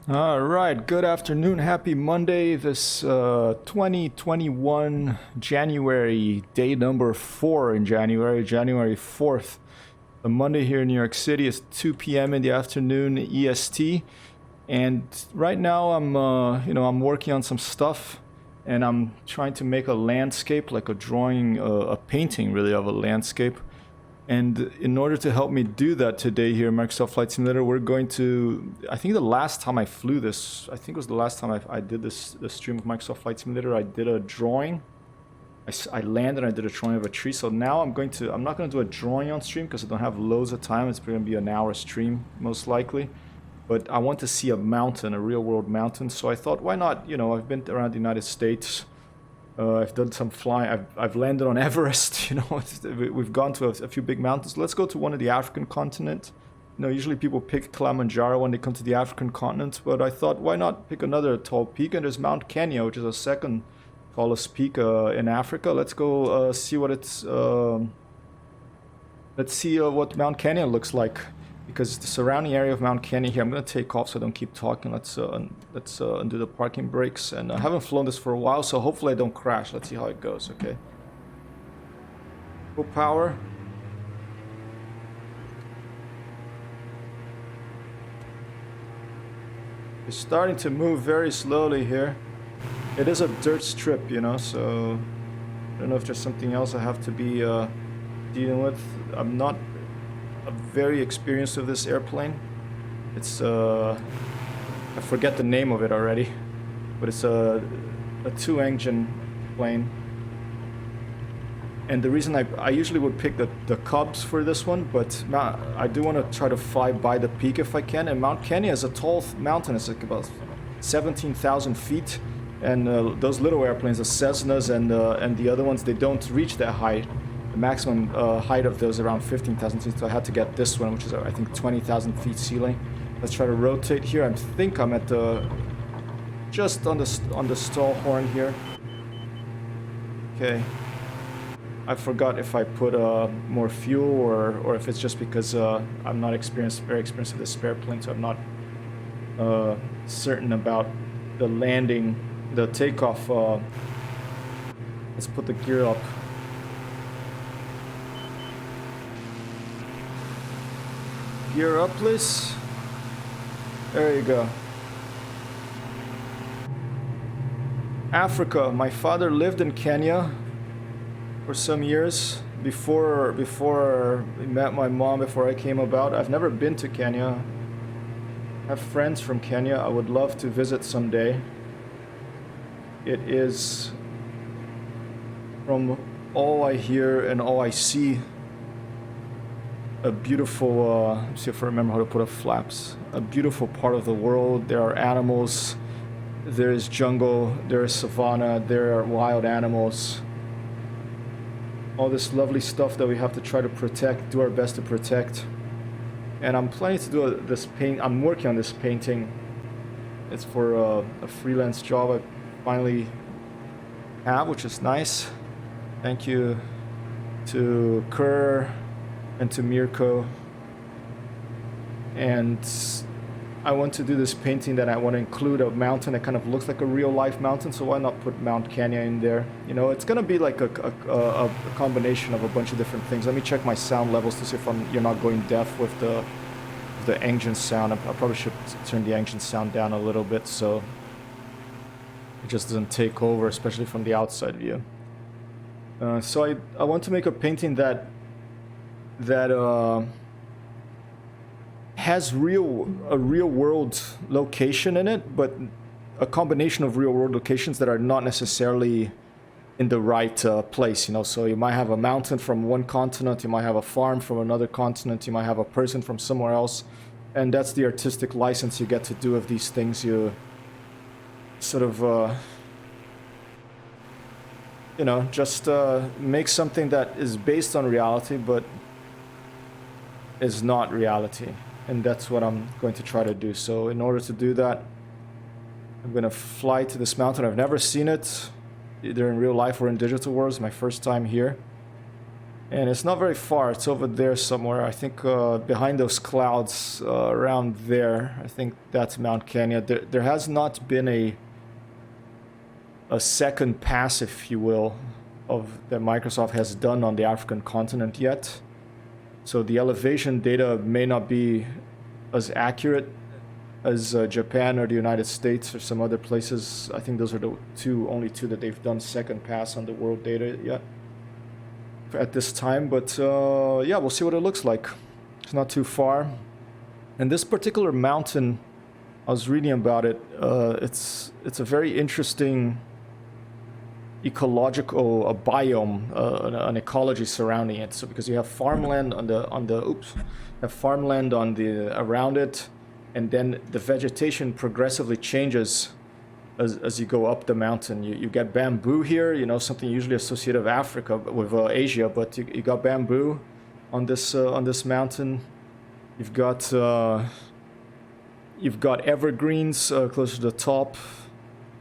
All right, good afternoon. Happy Monday. This 2021 January, day number 4 in January, January 4th. The Monday here in New York City is 2 p.m. in the afternoon EST. And right now I'm working on some stuff and I'm trying to make a landscape, like a drawing, a painting really of a landscape. And in order to help me do that today here in Microsoft Flight Simulator, we're going to, I think the last time I flew this, I think it was the last time I did this stream of Microsoft Flight Simulator, I did a drawing. I landed and I did a drawing of a tree. So now I'm not going to do a drawing on stream because I don't have loads of time. It's going to be an hour stream, most likely. But I want to see a mountain, a real world mountain. So I thought, why not? You know, I've been around the United States. I've done some flying. I've landed on Everest. You know, we've gone to a few big mountains. Let's go to one of the African continent. You know, usually people pick Kilimanjaro when they come to the African continent, but I thought, why not pick another tall peak? And there's Mount Kenya, which is the second tallest peak in Africa. Let's go see what it's. Let's see what Mount Kenya looks like. Because the surrounding area of Mount Kenya here, I'm going to take off so I don't keep talking. Let's undo the parking brakes. And I haven't flown this for a while, so hopefully I don't crash. Let's see how it goes, okay? Full power. It's starting to move very slowly here. It is a dirt strip, you know, so I don't know if there's something else I have to be dealing with. I'm not very experienced with this airplane. It's I forget the name of it already, but it's a two-engine plane. And the reason I usually would pick the Cubs for this one, but I do want to try to fly by the peak if I can. And Mount Kenya is a tall mountain. It's like about 17,000 feet. And those little airplanes, the Cessnas and the other ones, they don't reach that height. The maximum height of those around 15,000 feet, so I had to get this one, which is I think 20,000 feet ceiling. Let's try to rotate here. I think I'm at the just on the stall horn here. Okay. I forgot if I put more fuel or if it's just because I'm not very experienced with this spare plane, so I'm not certain about the landing, the takeoff. Let's put the gear up. Gear up, please. There you go. Africa. My father lived in Kenya for some years before he met my mom, before I came about. I've never been to Kenya. I have friends from Kenya. I would love to visit someday. It is, from all I hear and all I see, a beautiful, let's see if I remember how to put up flaps. A beautiful part of the world. There are animals, there is jungle, there is savanna, there are wild animals. All this lovely stuff that we have to try to protect, do our best to protect. And I'm planning to do I'm working on this painting. It's for a freelance job I finally have, which is nice. Thank you to Kerr and to Mirko. And I want to do this painting that I want to include a mountain that kind of looks like a real life mountain, so why not put Mount Kenya in there? You know, it's gonna be like a combination of a bunch of different things. Let me check my sound levels to see if you're not going deaf with the engine sound. I probably should turn the engine sound down a little bit so it just doesn't take over, especially from the outside view. So I want to make a painting that has a real world location in it, but a combination of real world locations that are not necessarily in the right place, you know. So you might have a mountain from one continent, you might have a farm from another continent, you might have a person from somewhere else, and that's the artistic license you get to do of these things. You sort of you know, just make something that is based on reality but is not reality. And that's what I'm going to try to do. So in order to do that, I'm going to fly to this mountain. I've never seen it, either in real life or in Digital Worlds. My first time here. And it's not very far. It's over there somewhere. I think behind those clouds around there. I think that's Mount Kenya. There has not been a second pass, if you will, of that Microsoft has done on the African continent yet. So the elevation data may not be as accurate as Japan or the United States or some other places. I think those are the only two that they've done second pass on the world data yet at this time. But yeah, we'll see what it looks like. It's not too far. And this particular mountain, I was reading about it. It's a very interesting ecological biome, an ecology surrounding it. So because you have farmland farmland around it, and then the vegetation progressively changes as you go up the mountain. You get bamboo here, you know, something usually associated with Africa, with Asia, but you got bamboo on this mountain. You've got evergreens close to the top.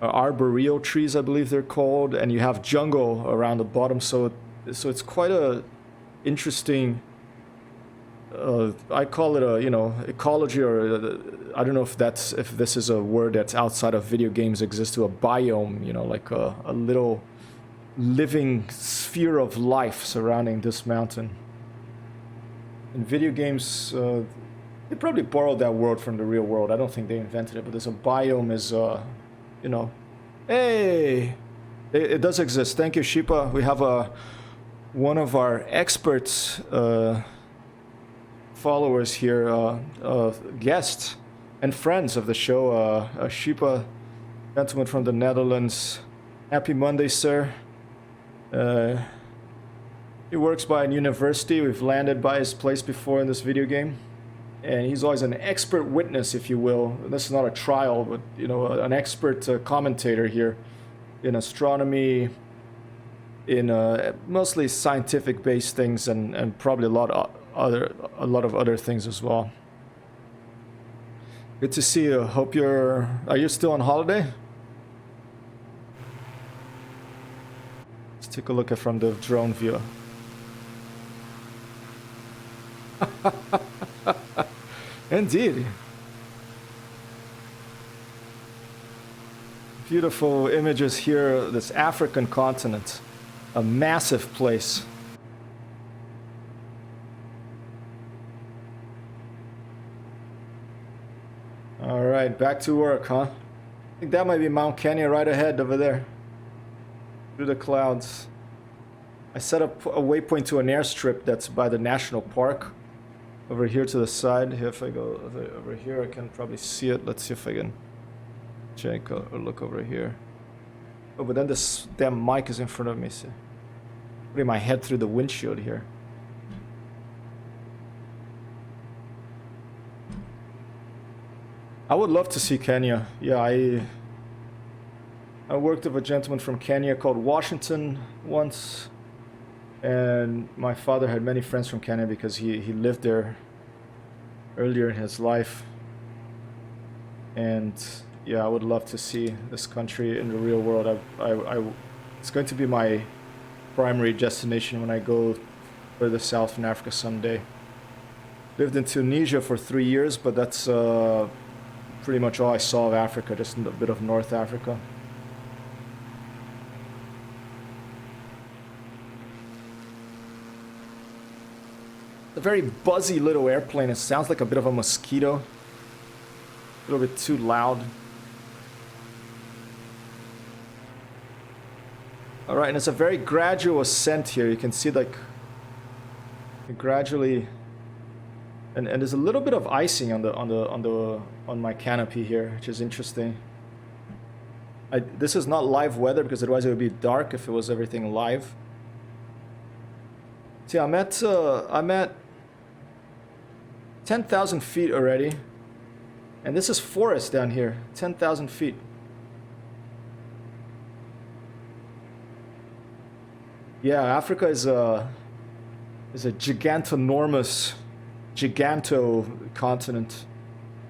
Arboreal trees, I believe they're called, and you have jungle around the bottom. So it's quite a interesting. I call it ecology, or I don't know if this is a word that's outside of video games exists, to a biome. You know, like a little living sphere of life surrounding this mountain. In video games, they probably borrowed that word from the real world. I don't think they invented it, but there's a biome is. You know, hey, it does exist. Thank you, Shipa. We have one of our experts followers here, guests and friends of the show, Shipa, gentleman from the Netherlands. Happy Monday, sir. He works by a university. We've landed by his place before in this video game. And he's always an expert witness, if you will. This is not a trial, but, you know, an expert commentator here in astronomy, in mostly scientific-based things, and probably a lot of other things as well. Good to see you. Hope are you still on holiday? Let's take a look at from the drone view. Indeed. Beautiful images here. This African continent, a massive place. All right, back to work, huh? I think that might be Mount Kenya right ahead over there, through the clouds. I set up a waypoint to an airstrip that's by the national park. Over here to the side. Here, if I go over here, I can probably see it. Let's see if I can check or look over here. Oh, but then this damn mic is in front of me. So putting my head through the windshield here. I would love to see Kenya. Yeah, I worked with a gentleman from Kenya called Washington once. And my father had many friends from Kenya because he lived there earlier in his life. And yeah, I would love to see this country in the real world. It's going to be my primary destination when I go further south in Africa someday. Lived in Tunisia for 3 years, but that's pretty much all I saw of Africa, just a bit of North Africa. A very buzzy little airplane. It sounds like a bit of a mosquito. A little bit too loud. All right, and it's a very gradual ascent here. You can see like gradually, and there's a little bit of icing on my canopy here, which is interesting. This is not live weather because otherwise it would be dark if it was everything live. See, I'm at 10,000 feet already, and this is forest down here. 10,000 feet. Yeah, Africa is a giganto continent,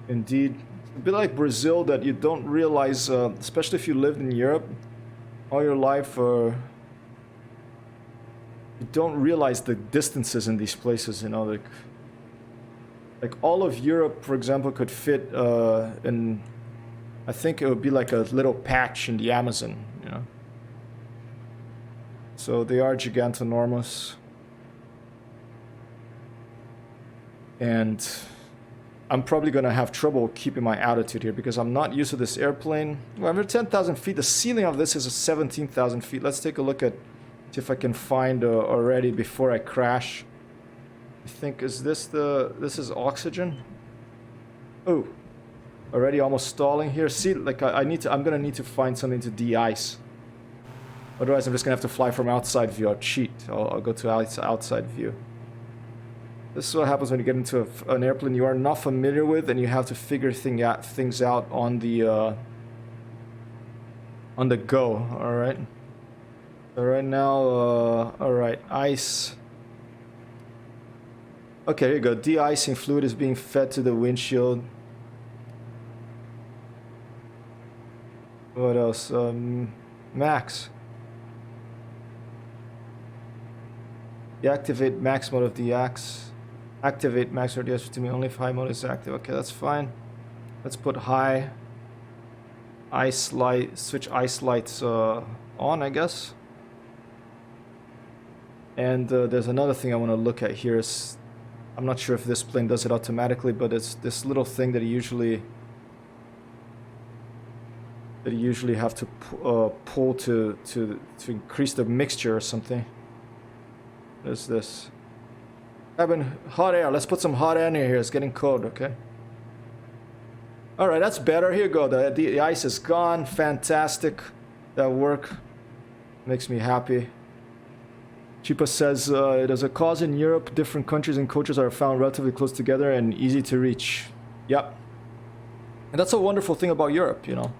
indeed. A bit like Brazil, that you don't realize, especially if you lived in Europe all your life. You you don't realize the distances in these places, you know, like all of Europe, for example, could fit in, I think it would be like a little patch in the Amazon, you know. So they are gigantonormous. And I'm probably going to have trouble keeping my altitude here because I'm not used to this airplane. Well, over 10,000 feet. The ceiling of this is 17,000 feet. Let's take a look at, see if I can find already before I crash. I think, this is oxygen? Oh, already almost stalling here. See, like I'm going to need to find something to de-ice. Otherwise, I'm just going to have to fly from outside view. I'll cheat. I'll go to outside view. This is what happens when you get into an airplane you are not familiar with and you have to figure things out on the go, alright? So right now, alright, ice. Okay, here you go. De-icing fluid is being fed to the windshield. What else? Max. Deactivate max mode of de-ax. Activate max or DS to me only if high mode is active. Okay, that's fine. Let's put high. Ice light, switch ice lights on, I guess. And there's another thing I want to look at here. I'm not sure if this plane does it automatically, but it's this little thing that you usually have to pull to increase the mixture or something. What is this? Having hot air. Let's put some hot air in here. It's getting cold, okay? Alright, that's better. Here you go. The ice is gone. Fantastic. That work makes me happy. Chipa says, there's a cause in Europe. Different countries and cultures are found relatively close together and easy to reach. Yep. And that's a wonderful thing about Europe, you know?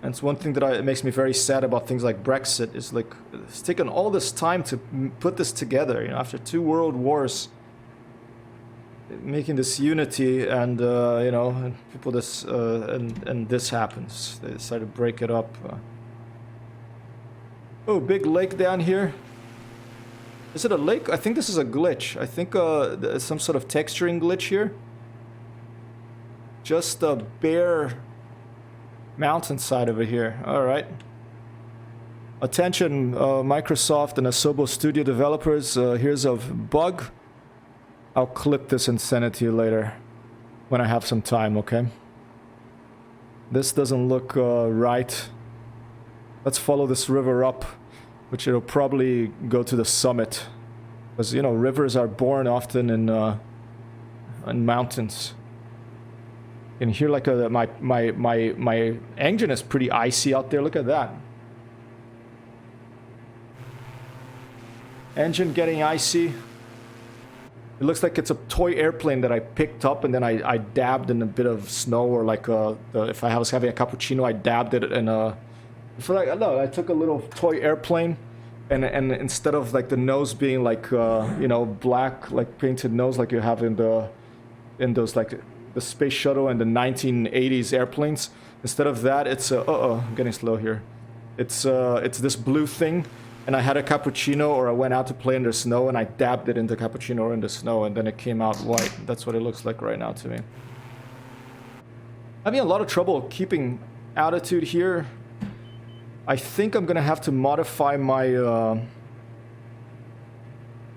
And it's one thing that it makes me very sad about things like Brexit, is like, it's taken all this time to put this together, you know, after 2 world wars, making this unity, and, you know, and people this, and this happens. They decide to break it up. Oh, big lake down here. Is it a lake? I think this is a glitch. I think there's some sort of texturing glitch here. Just a bare mountainside over here. Alright. Attention, Microsoft and Asobo Studio developers. Here's a bug. I'll clip this and send it to you later when I have some time, okay? This doesn't look right. Let's follow this river up, which it'll probably go to the summit. Because, you know, rivers are born often in mountains. And here, like, my engine is pretty icy out there. Look at that. Engine getting icy. It looks like it's a toy airplane that I picked up and then I dabbed in a bit of snow, or like if I was having a cappuccino, I dabbed it in a. No, I took a little toy airplane, and instead of like the nose being like you know, black, like painted nose like you have in those like the space shuttle and the 1980s airplanes, instead of that, it's I'm getting slow here. It's this blue thing, and I had a cappuccino, or I went out to play in the snow and I dabbed it into cappuccino or in the snow, and then it came out white. That's what it looks like right now to me. Having a lot of trouble keeping altitude here. I think I'm gonna have to modify my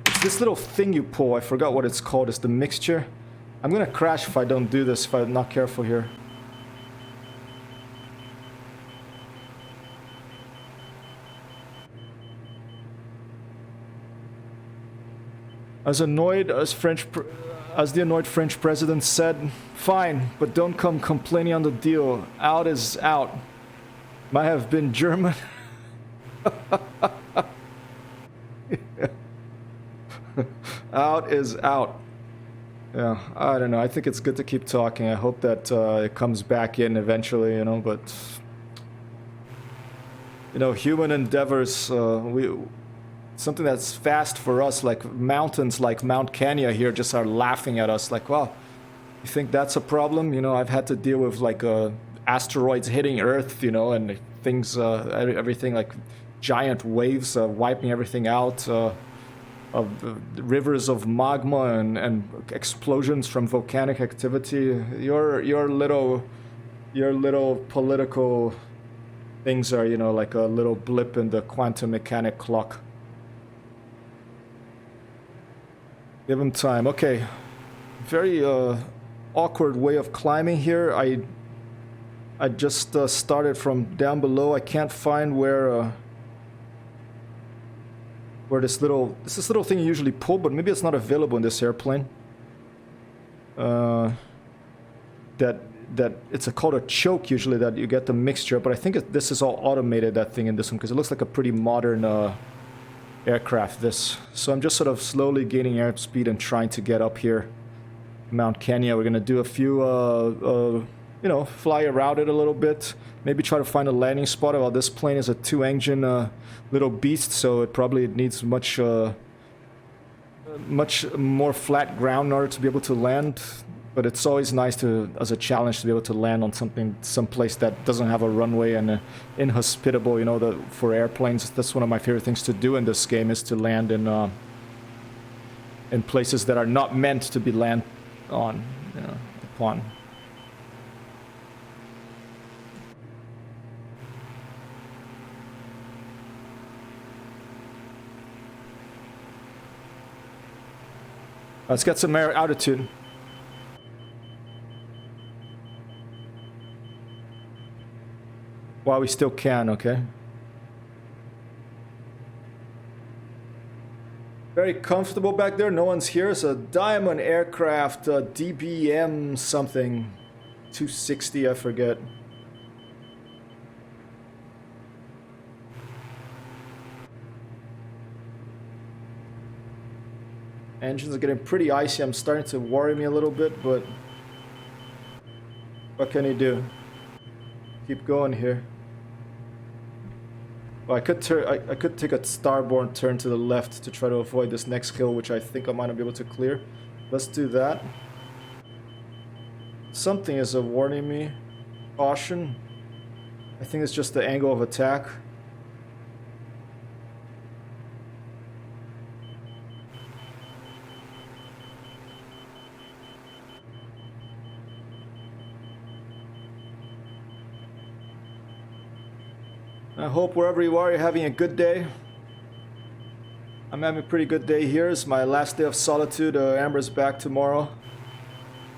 it's this little thing you pull. I forgot what it's called. It's the mixture. I'm gonna crash if I don't do this, if I'm not careful here. As annoyed as the annoyed French president said, fine, but don't come complaining on the deal. Out is out. Might have been German. Out is out. Yeah, I don't know. I think it's good to keep talking. I hope that it comes back in eventually, you know, but... You know, human endeavors, something that's fast for us, like mountains like Mount Kenya here just are laughing at us like, wow, you think that's a problem? You know, I've had to deal with like asteroids hitting Earth, you know, and things, everything like giant waves wiping everything out, of rivers of magma and explosions from volcanic activity. Your little political things are, you know, like a little blip in the quantum mechanic clock. Give him time. Okay. Very awkward way of climbing here. I just started from down below. I can't find where this little thing you usually pull, but maybe it's not available in this airplane. That it's called a choke usually, that you get the mixture, but I think this is all automated, that thing in this one, because it looks like a pretty modern aircraft, this. So I'm just sort of slowly gaining airspeed and trying to get up here, Mount Kenya. We're gonna do a few, you know, fly around it a little bit, maybe try to find a landing spot. Well, this plane is a 2-engine little beast, so it probably needs much more flat ground in order to be able to land. But it's always nice to, as a challenge, to be able to land on someplace that doesn't have a runway and inhospitable, you know, for airplanes. That's one of my favorite things to do in this game, is to land in places that are not meant to be land on, you know, upon. Let's get some air altitude. While we still can, okay? Very comfortable back there. No one's here. It's a Diamond aircraft, DBM something. 260, I forget. Engines are getting pretty icy. I'm starting to worry me a little bit, but what can you do? Keep going here. Well, I could take a starboard turn to the left to try to avoid this next hill, which I think I might not be able to clear. Let's do that. Something is warning me. Caution. I think it's just the angle of attack. I hope wherever you are, you're having a good day. I'm having a pretty good day here. It's my last day of solitude. Amber's back tomorrow.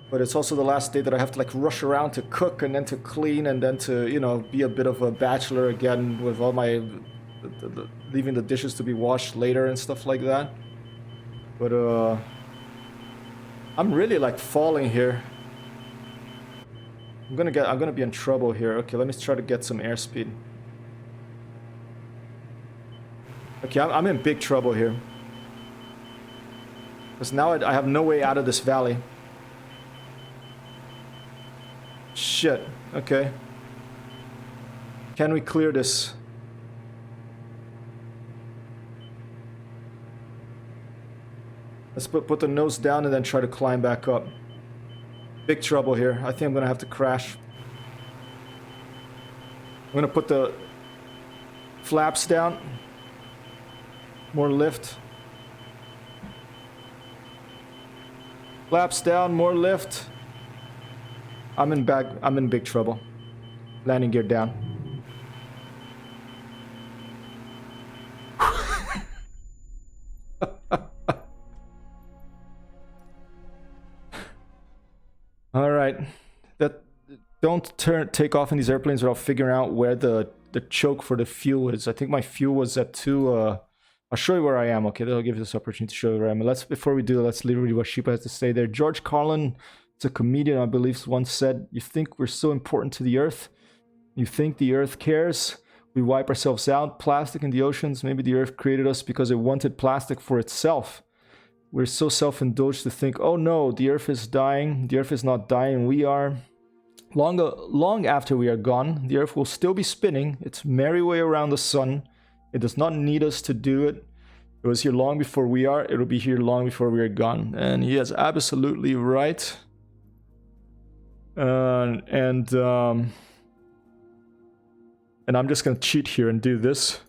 But it's also the last day that I have to like rush around to cook and then to clean and then to, you know, be a bit of a bachelor again with all my... leaving the dishes to be washed later and stuff like that. But I'm really like falling here. I'm gonna be in trouble here. Okay, let me try to get some airspeed. Okay, I'm in big trouble here. Because now I have no way out of this valley. Shit, okay. Can we clear this? Let's put the nose down and then try to climb back up. Big trouble here. I think I'm gonna have to crash. I'm gonna put the flaps down. More lift. Flaps down, more lift. I'm in big trouble. Landing gear down. All right. Don't take off in these airplanes without figuring out where the choke for the fuel is. I think my fuel was at 2 I'll show you where I am, okay? That'll give you this opportunity to show you where I am. Before we do, let's literally what Sheepa has to say there. George Carlin, it's a comedian, I believe, once said, "You think we're so important to the Earth? You think the Earth cares? We wipe ourselves out, plastic in the oceans. Maybe the Earth created us because it wanted plastic for itself. We're so self-indulged to think, oh no, the Earth is dying. The Earth is not dying, we are. Long after we are gone, the Earth will still be spinning its merry way around the sun. It does not need us to do it. It was here long before we are. It will be here long before we are gone." And he is absolutely right. And I'm just gonna cheat here and do this.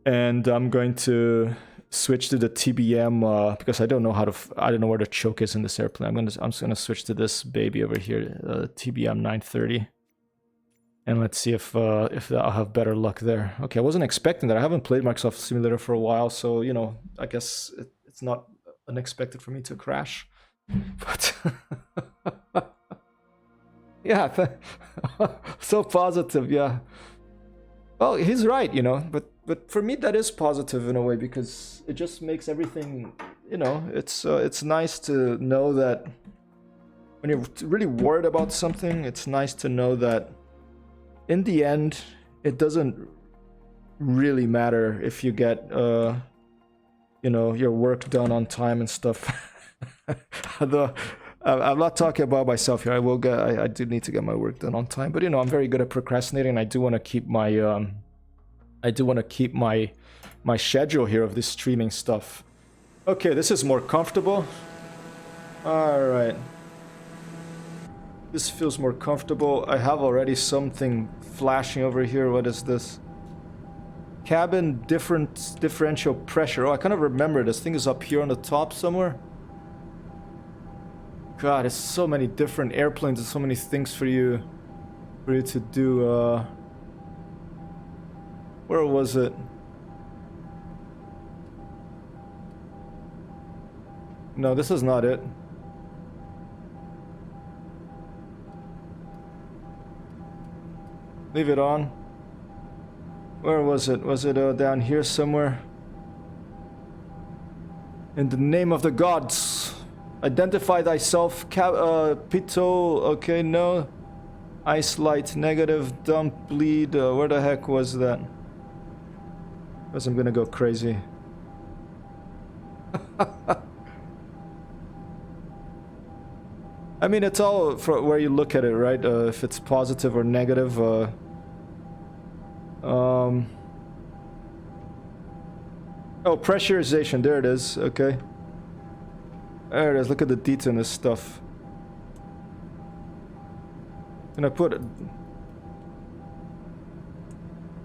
And I'm going to switch to the TBM because I don't know how to. I don't know where the choke is in this airplane. I'm just gonna switch to this baby over here, TBM 930, and let's see if I'll have better luck there. Okay, I wasn't expecting that. I haven't played Microsoft Simulator for a while, so you know, I guess it's not unexpected for me to crash. But yeah, so positive. Yeah. Well, he's right, you know, but for me that is positive in a way because it just makes everything, you know, it's nice to know that when you're really worried about something, it's nice to know that in the end it doesn't really matter if you get you know, your work done on time and stuff. Although I'm not talking about myself here. I do need to get my work done on time, but you know, I'm very good at procrastinating. And I do want to keep my my schedule here of this streaming stuff. Okay, this is more comfortable. All right, this feels more comfortable. I have already something flashing over here. What is this? Cabin differential pressure. Oh, I kind of remember this thing is up here on the top somewhere. God, there's so many different airplanes and so many things for you to do. Where was it? No, this is not it. Leave it on. Where was it? Was it down here somewhere? In the name of the gods. Identify thyself, Pito. Okay, no. Ice light, negative, dump, bleed. Where the heck was that? Because I'm gonna go crazy. I mean, it's all from where you look at it, right? If it's positive or negative. Oh, pressurization. There it is. Okay. There it is. Look at the detail in this stuff. Can I put it?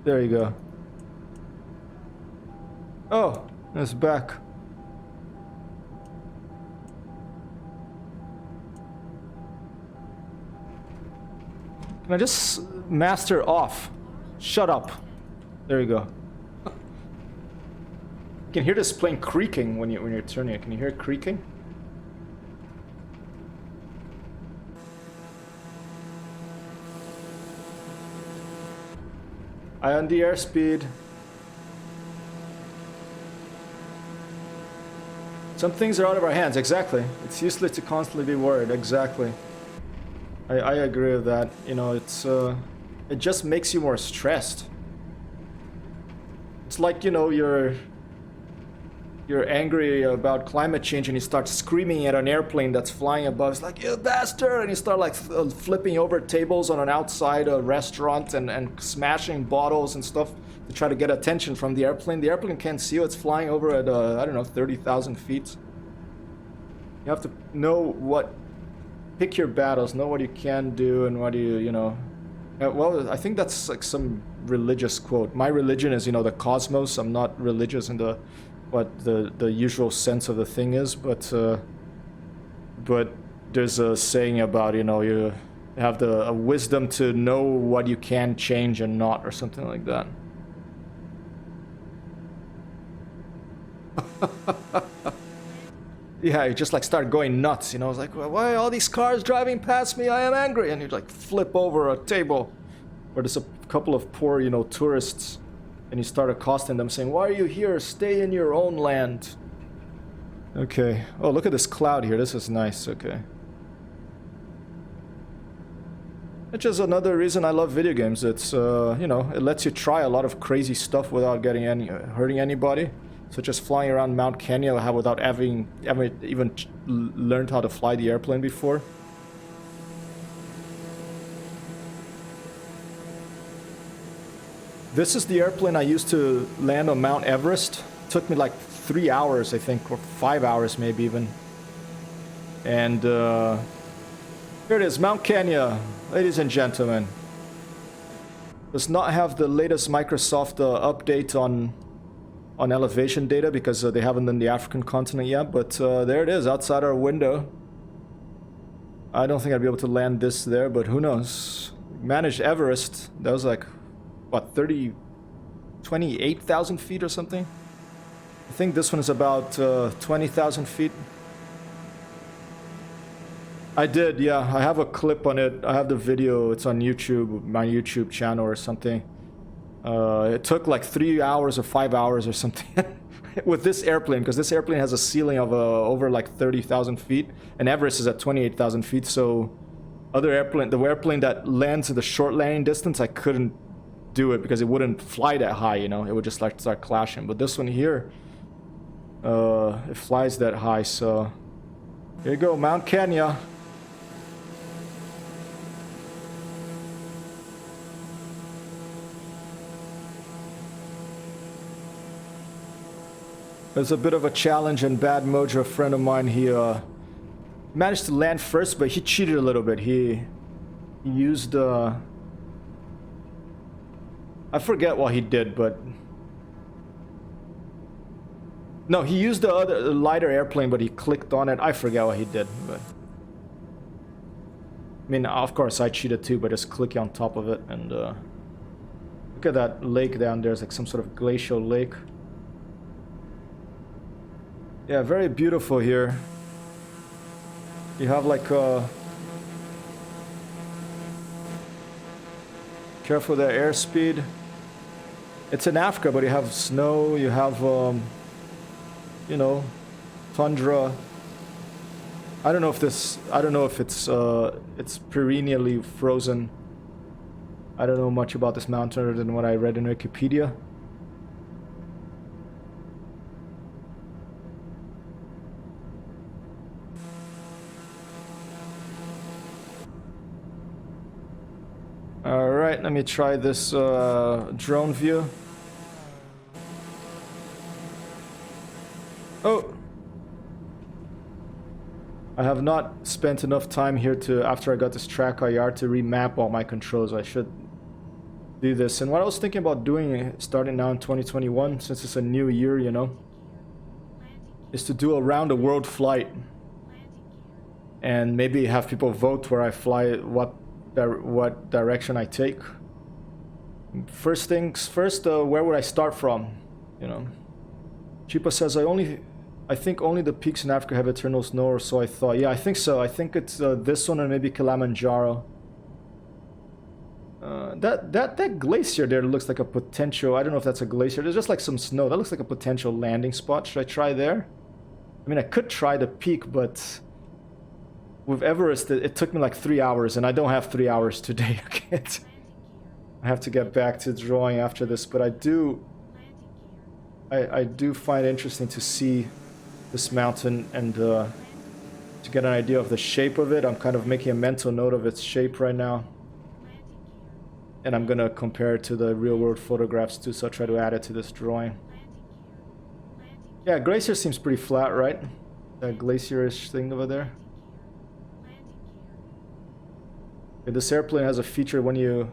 There you go. Oh, it's back. Can I just master off? Shut up. There you go. You can hear this plane creaking when you're turning it. Can you hear it creaking? Eye on the airspeed. Some things are out of our hands, exactly. It's useless to constantly be worried, exactly. I agree with that. You know, it just makes you more stressed. It's like, you know, you're angry about climate change and you start screaming at an airplane that's flying above. It's like, you bastard! And you start like flipping over tables on an outside restaurant and smashing bottles and stuff to try to get attention from the airplane. The airplane can't see you. It's flying over at, I don't know, 30,000 feet. You have to know pick your battles, know what you can do and what you know. Well, I think that's like some religious quote. My religion is, you know, the cosmos. I'm not religious in what the usual sense of the thing is, but there's a saying about, you know, you have the wisdom to know what you can change and not, or something like that. Yeah, you just like start going nuts, you know. It's like, why are all these cars driving past me? I am angry. And you like flip over a table where there's a couple of poor, you know, tourists, and you start accosting them saying, why are you here? Stay in your own land. Okay. Oh, look at this cloud here. This is nice. Okay. Which is another reason I love video games. It's, you know, it lets you try a lot of crazy stuff without getting hurting anybody. Such as flying around Mount Kenya without having even learned how to fly the airplane before. This is the airplane I used to land on Mount Everest. It took me like 3 hours, I think, or 5 hours maybe even. And here it is, Mount Kenya, ladies and gentlemen. Does not have the latest Microsoft update on on elevation data because they haven't done the African continent yet, but there it is outside our window. I don't think I'd be able to land this there, but who knows. Managed Everest, that was like, what, 28,000 feet or something? I think this one is about 20,000 feet. I did, yeah. I have a clip on it. I have the video. It's on YouTube, my YouTube channel or something. It took like 3 hours or 5 hours or something with this airplane, because this airplane has a ceiling of over like 30,000 feet, and Everest is at 28,000 feet. So the airplane that lands at the short landing distance, I couldn't do it because it wouldn't fly that high, you know. It would just like start clashing. But this one here, it flies that high. So here you go, Mount Kenya. There's a bit of a challenge in Bad Mojo. A friend of mine, he managed to land first, but he cheated a little bit. He used I forget what he did, but no, he used the lighter airplane, but he clicked on it. I forget what he did, but I mean, of course, I cheated too, by just clicking on top of it. And look at that lake down there. It's like some sort of glacial lake. Yeah, very beautiful here. You have like careful with the airspeed. It's in Africa, but you have snow, you have you know, tundra. I don't know if it's perennially frozen. I don't know much about this mountain other than what I read in Wikipedia. Alright, let me try this drone view. Oh! I have not spent enough time here to, after I got this track IR, to remap all my controls. I should do this. And what I was thinking about doing, starting now in 2021, since it's a new year, you know, is to do a round the world flight. And maybe have people vote where I fly, what direction I take. First things first, where would I start from? You know, Chipa says I think only the peaks in Africa have eternal snow, or so I thought. Yeah, I think so. I think it's this one and maybe Kilimanjaro. That glacier there looks like a potential. I don't know if that's a glacier. There's just like some snow. That looks like a potential landing spot. Should I try there? I mean, I could try the peak, but with Everest, it took me like 3 hours, and I don't have 3 hours today. I have to get back to drawing after this, but I do find it interesting to see this mountain and to get an idea of the shape of it. I'm kind of making a mental note of its shape right now, and I'm gonna compare it to the real-world photographs too, so I'll try to add it to this drawing. Yeah, glacier seems pretty flat, right? That glacier-ish thing over there. This airplane has a feature when you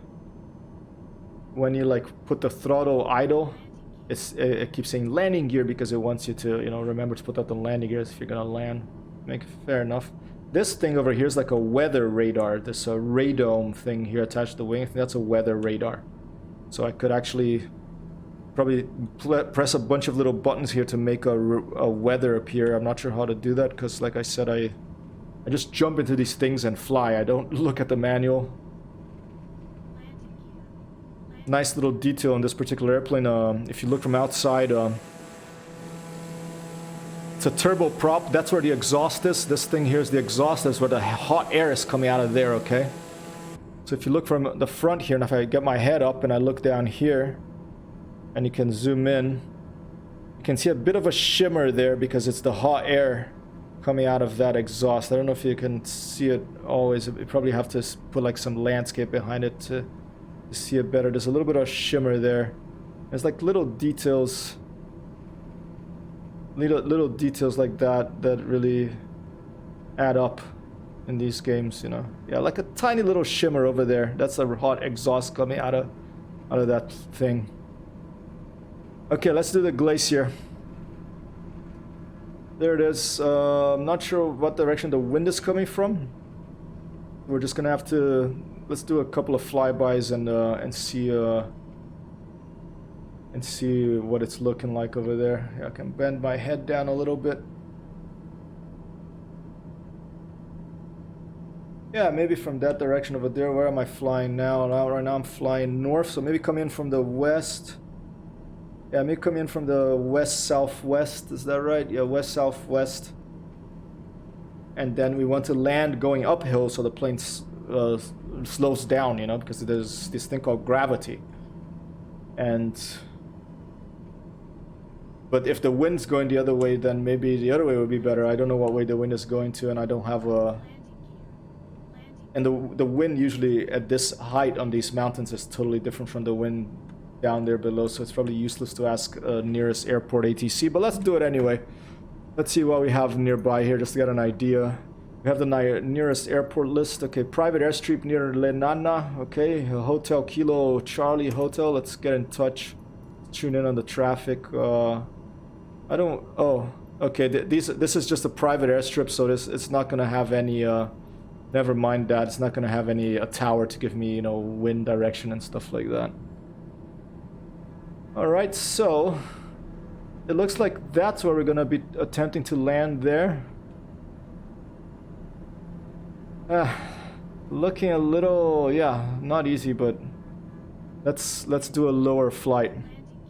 like put the throttle idle, it keeps saying landing gear because it wants you to, you know, remember to put out the landing gears if you're gonna land. Fair enough. This thing over here is like a weather radar. This radome thing here attached to the wing. I think that's a weather radar. So I could actually probably press a bunch of little buttons here to make a weather appear. I'm not sure how to do that because, like I said, I just jump into these things and fly. I don't look at the manual. Nice little detail on this particular airplane. If you look from outside, it's a turboprop. That's where the exhaust is. This thing here is the exhaust. That's where the hot air is coming out of there, okay? So if you look from the front here, and if I get my head up and I look down here, and you can zoom in, you can see a bit of a shimmer there because it's the hot air coming out of that exhaust. I don't know if you can see it always. You probably have to put like some landscape behind it to see it better. There's a little bit of shimmer there. There's like little details like that that really add up in these games, you know. Yeah, like a tiny little shimmer over there. That's a hot exhaust coming out of that thing. Okay, let's do the glacier. There it is. I'm not sure what direction the wind is coming from. We're just gonna have to... Let's do a couple of flybys and see what it's looking like over there. I can bend my head down a little bit. Yeah, maybe from that direction over there. Where am I flying now? Right now I'm flying north, so maybe come in from the west. Yeah, maybe come in from the west-southwest. Is that right? Yeah, west-southwest. And then we want to land going uphill so the plane slows down, you know, because there's this thing called gravity. But if the wind's going the other way, then maybe the other way would be better. I don't know what way the wind is going to, and I don't have a... And the wind usually at this height on these mountains is totally different from the wind down there below, so it's probably useless to ask nearest airport ATC, but let's do it anyway. Let's see what we have nearby here, just to get an idea. We have the nearest airport list. Okay, private airstrip near Lenana. Okay, Hotel Kilo Charlie Hotel. Let's get in touch. Tune in on the traffic. I don't... Oh, okay, this is just a private airstrip, so it's not gonna have any... Never mind that, it's not gonna have any... a tower to give me, you know, wind direction and stuff like that. Alright, so... It looks like that's where we're gonna be attempting to land there. Looking a little... yeah, not easy, but... Let's do a lower flight.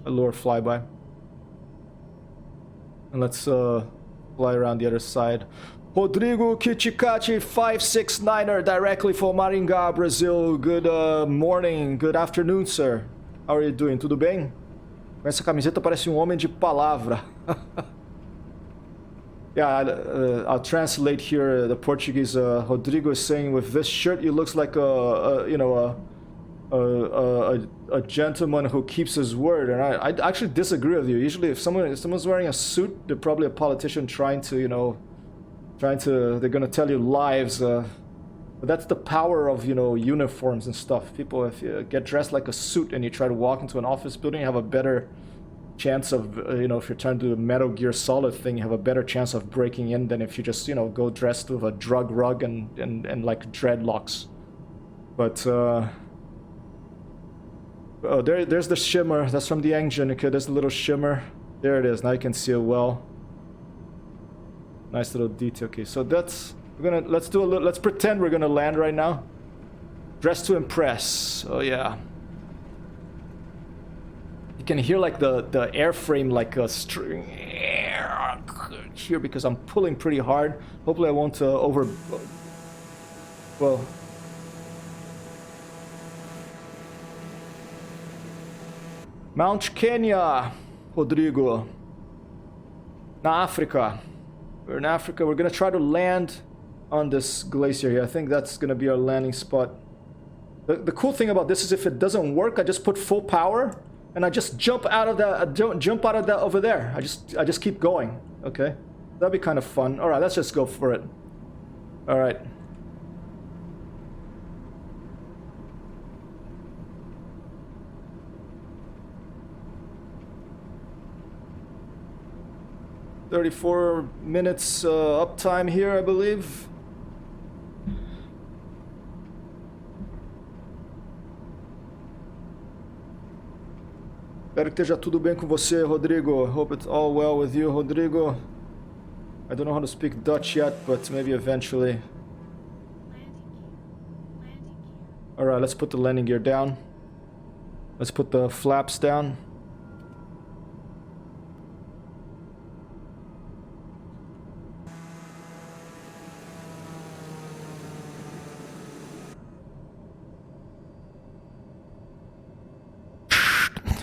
A lower flyby. And let's fly around the other side. Rodrigo Kichikachi 569er directly from Maringá, Brazil. Good morning, good afternoon, sir. How are you doing? Tudo bem? Com essa camiseta parece homem de palavra. Yeah, I'll translate here the Portuguese. Rodrigo is saying, with this shirt, you looks like a gentleman who keeps his word, and I actually disagree with you. Usually, if someone's wearing a suit, they're probably a politician trying to, you know, they're gonna tell you lies. But that's the power of, you know, uniforms and stuff. People, if you get dressed like a suit and you try to walk into an office building, you have a better chance of, you know, if you're trying to do the Metal Gear Solid thing, you have a better chance of breaking in than if you just, you know, go dressed with a drug rug and like dreadlocks. But oh, there's the shimmer. That's from the engine. Okay, there's a little shimmer. There it is. Now you can see it well. Nice little detail. Okay, so that's... let's pretend we're gonna land right now. Dress to impress. Oh yeah. You can hear like the airframe like a string here because I'm pulling pretty hard. Hopefully I won't well. Mount Kenya, Rodrigo. Na África. We're in Africa. We're gonna try to land on this glacier here. I think that's gonna be our landing spot. The cool thing about this is if it doesn't work, I just put full power and I just jump out of that. Jump out of that over there. I just keep going. Okay, that'd be kind of fun. All right, let's just go for it. All right. "34 minutes uptime here, I believe." Espero que esteja tudo bem com você, Rodrigo. Hope it's all well with you, Rodrigo. I don't know how to speak Dutch yet, but maybe eventually. Alright, let's put the landing gear down. Let's put the flaps down.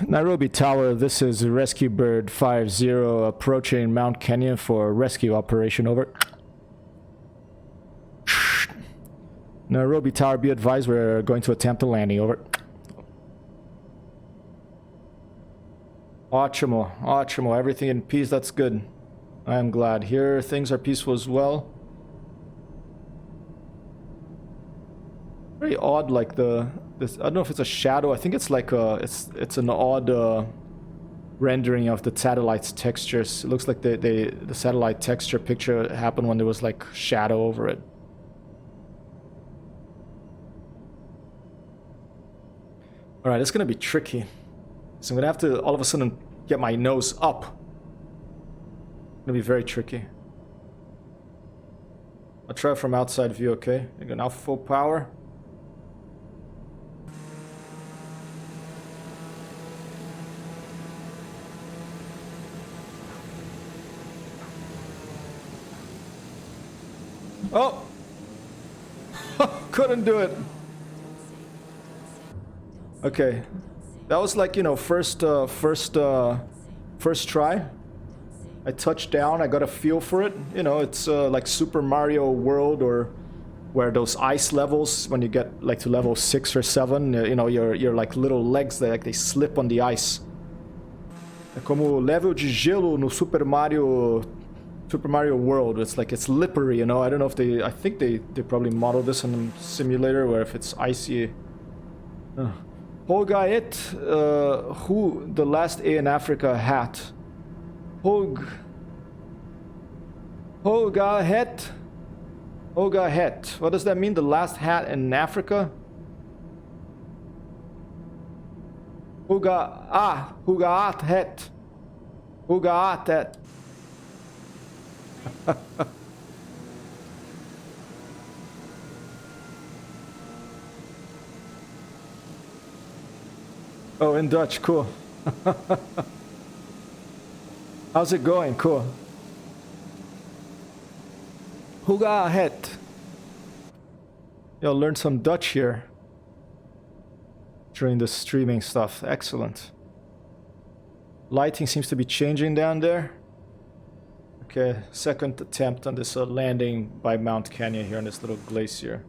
Nairobi Tower, this is Rescue Bird 50 approaching Mount Kenya for rescue operation, over. Nairobi Tower, be advised, we're going to attempt a landing, over. Ótimo, ótimo, everything in peace, that's good. I am glad. Here things are peaceful as well. Very odd, like this. I don't know if it's a shadow. I think it's like it's an odd rendering of the satellite's textures. It looks like the satellite texture picture happened when there was like shadow over it. All right, it's gonna be tricky. So I'm gonna have to all of a sudden get my nose up. It's gonna be very tricky. I'll try from outside view, okay? I go now full power. Oh! Couldn't do it. Okay. That was like, you know, first try. I touched down, I got a feel for it. You know, it's like Super Mario World, or where those ice levels, when you get like to level 6 or 7, you know, your like little legs, they slip on the ice. É como o level de gelo no Super Mario World. It's like, it's slippery, you know. I don't know if I think they probably modeled this in a simulator where if it's icy. Hogaet, who the last A in Africa hat. Hogahet. What does that mean? The last hat in Africa? Hugaat. Oh, in Dutch, cool. How's it going? Cool. Hugahet. You'll learn some Dutch here during the streaming stuff. Excellent. Lighting seems to be changing down there. Okay, second attempt on this landing by Mount Kenya here on this little glacier.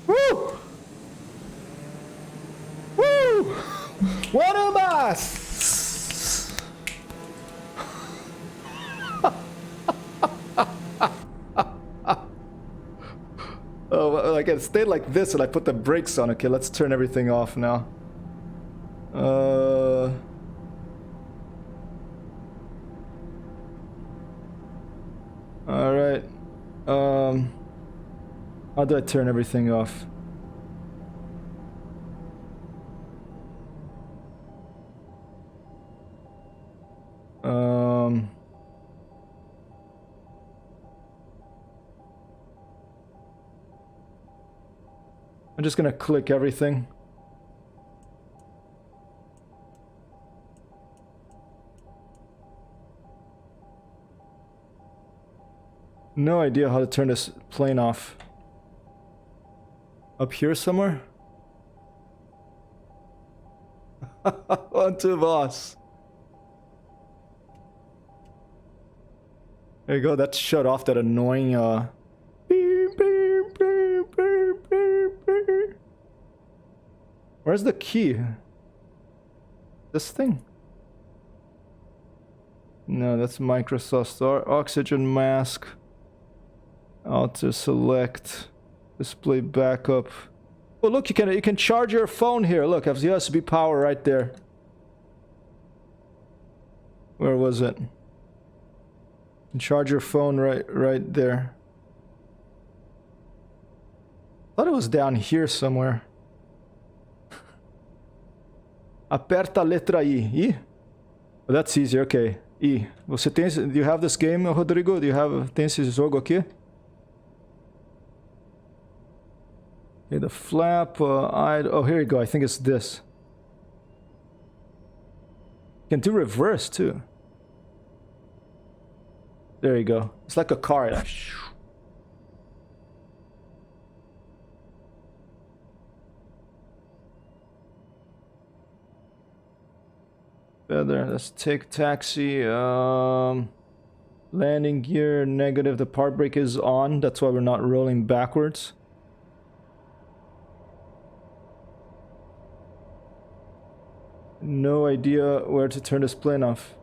Woo! Woo! What a bus! Oh, I can stay like this and I put the brakes on. Okay, let's turn everything off now. All right. How do I turn everything off? I'm just gonna click everything. No idea how to turn this plane off. Up here somewhere? On to boss. There you go, that shut off that annoying beep, beep, beep, beep, beep, beep. Where's the key? This thing? No, that's Microsoft oxygen mask. Auto select. Display backup. Oh look, you can charge your phone here. Look, I have USB power right there. Where was it? You can charge your phone right there. Thought it was down here somewhere. Aperta a letra I. Oh, that's easy, okay. I. Você tem, do you have this game, Rodrigo? Tem esse jogo aqui? Okay, the flap, oh, here you go. I think it's this. You can do reverse too. There you go. It's like a car. Feather, let's take taxi. Landing gear, negative. The part brake is on. That's why we're not rolling backwards. No idea where to turn this plane off.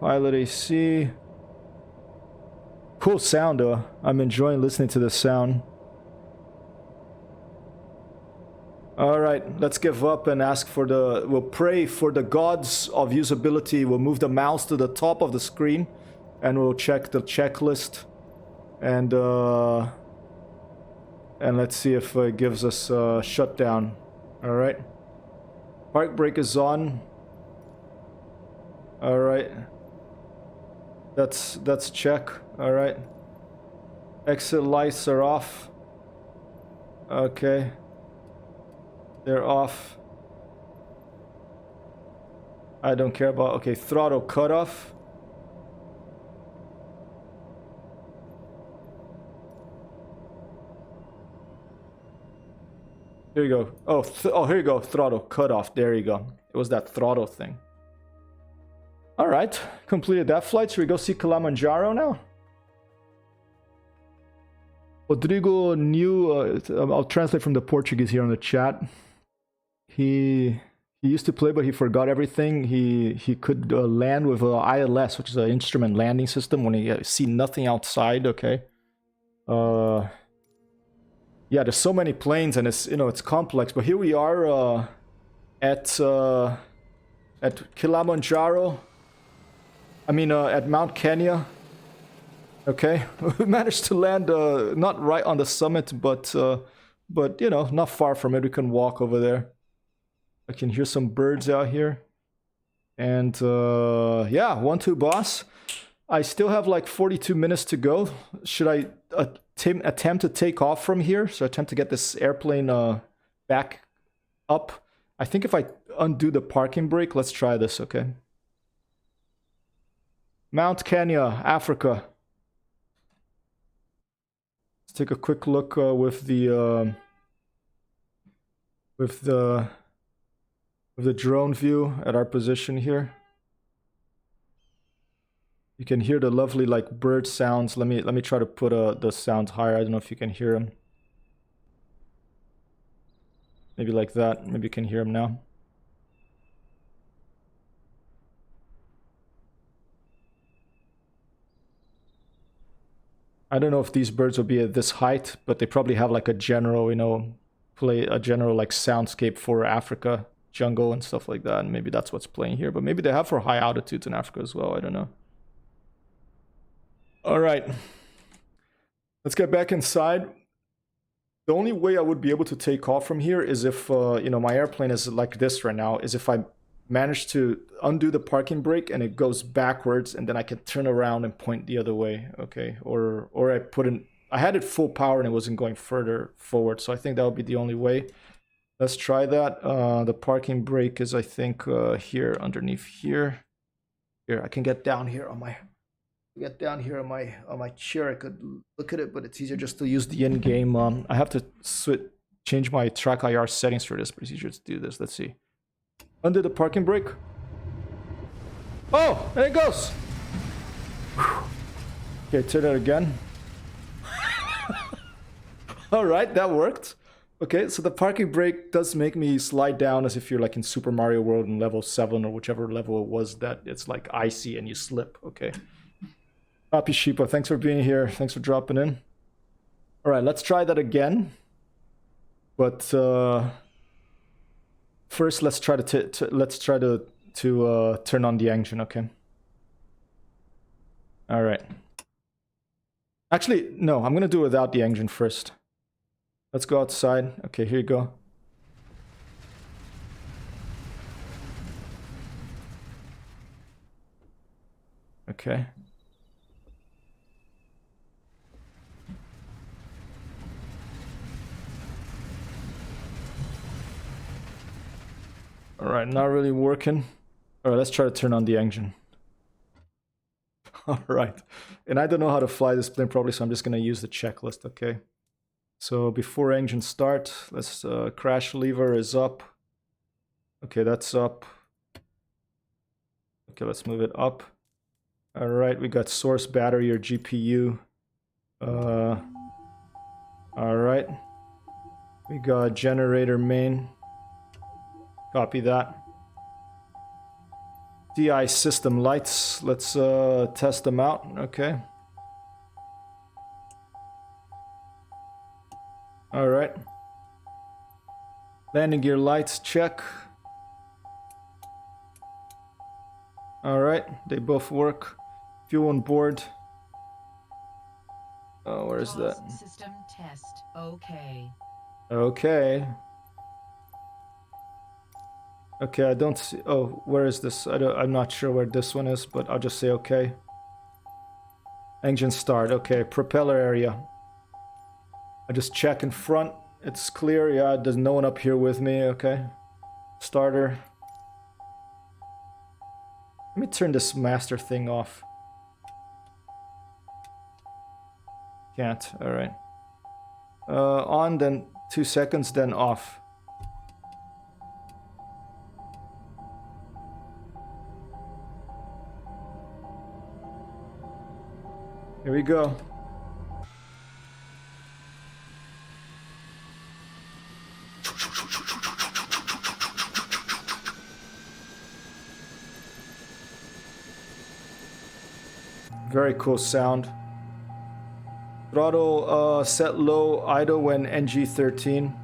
Pilot AC. Cool sound, though. I'm enjoying listening to the sound. Alright, let's give up and ask for the... We'll pray for the gods of usability. We'll move the mouse to the top of the screen. And we'll check the checklist. And let's see if it gives us a shutdown. Alright. Park brake is on. Alright. That's check. Alright. Exit lights are off. Okay. They're off. I don't care about... Okay, throttle cutoff. Here you go. Oh, here you go. Throttle cutoff. There you go. It was that throttle thing. Alright. Completed that flight. Should we go see Kilimanjaro now? Rodrigo knew... I'll translate from the Portuguese here on the chat. He used to play, but he forgot everything. He could land with ILS, which is an instrument landing system, when he see nothing outside. Okay. Yeah, there's so many planes, and it's it's complex. But here we are at Kilimanjaro. I mean, at Mount Kenya. Okay, we managed to land not right on the summit, but not far from it. We can walk over there. I can hear some birds out here. And yeah, 1-2 boss. I still have like 42 minutes to go. Should I attempt to take off from here? So attempt to get this airplane back up. I think if I undo the parking brake, let's try this, okay? Mount Kenya, Africa. Let's take a quick look with the drone view at our position here. You can hear the lovely like bird sounds. Let me try to put the sounds higher. I don't know if you can hear them. Maybe like that. Maybe you can hear them now. I don't know if these birds will be at this height, but they probably have like a general, general like soundscape for Africa, jungle and stuff like that. And maybe that's what's playing here. But maybe they have for high altitudes in Africa as well. I don't know. All right. Let's get back inside. The only way I would be able to take off from here is if, my airplane is like this right now, is if I manage to undo the parking brake and it goes backwards, and then I can turn around and point the other way, okay? Or I had it full power and it wasn't going further forward, so I think that would be the only way. Let's try that. The parking brake is, I think, here, underneath here. Here, I can get down here on my... on my chair. I could look at it, but it's easier just to use the in-game. I have to change my track IR settings for this, but it's easier to do this. Let's see. Under the parking brake. Oh, there it goes. Whew. Okay, turn it again. All right, that worked. Okay, so the parking brake does make me slide down as if you're like in Super Mario World in level 7 or whichever level it was that it's like icy and you slip. Okay. Happy Sheepa, thanks for being here. Thanks for dropping in. All right, let's try that again. But first, let's try to turn on the engine. Okay. All right. Actually, no. I'm gonna do it without the engine first. Let's go outside. Okay, here you go. Okay. Alright, not really working. Alright, let's try to turn on the engine. Alright. And I don't know how to fly this plane properly, so I'm just going to use the checklist, okay? So before engine start, let's crash lever is up. Okay, that's up. Okay, let's move it up. Alright, we got source battery or GPU. Alright. We got generator main. Copy that. DI system lights. Let's test them out. Okay. All right. Landing gear lights, check. All right, they both work. Fuel on board. Oh, where is that? System test. Okay. Okay. Okay, I don't see. Oh, where is this? I'm not sure where this one is, but I'll just say okay. Engine start. Okay, propeller area. I just check in front. It's clear. Yeah, there's no one up here with me. Okay. Starter. Let me turn this master thing off. Can't. All right. On, then 2 seconds, then off. Here we go. Very cool sound. Throttle set low, idle when NG13.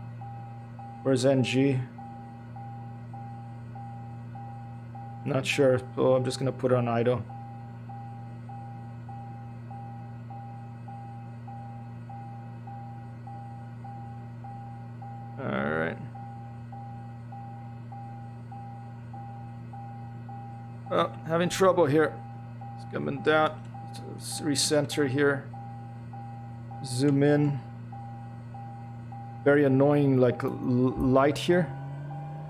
Where's NG? Not sure. Oh, I'm just gonna put it on idle. Alright. Oh, having trouble here. It's coming down. Let's recenter here. Zoom in. Very annoying, like light here.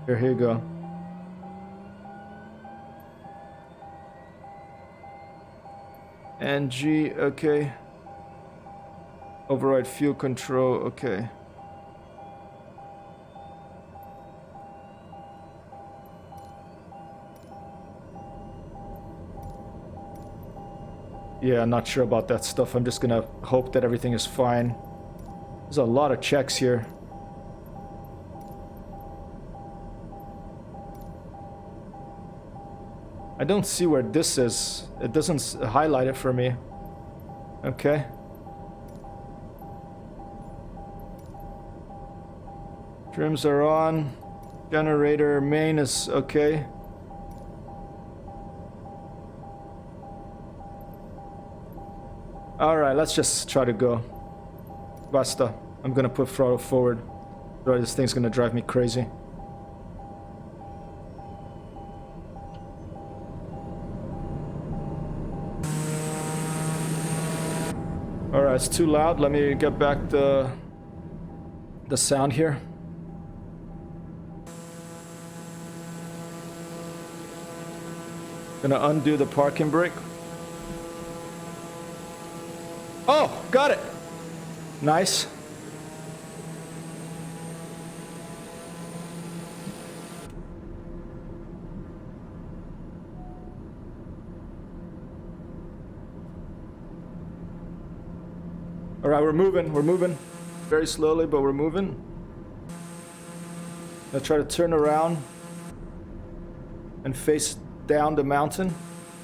Here you go. NG, okay. Override fuel control, okay. Yeah, I'm not sure about that stuff. I'm just gonna hope that everything is fine. There's a lot of checks here. I don't see where this is. It doesn't highlight it for me. Okay. Trims are on. Generator main is okay. Alright, let's just try to go. Basta. I'm gonna put throttle forward. Otherwise this thing's gonna drive me crazy. Alright, it's too loud. Let me get back the sound here. Gonna undo the parking brake. Oh, got it. Nice. All right, we're moving. We're moving very slowly, but we're moving. I'll try to turn around and face down the mountain.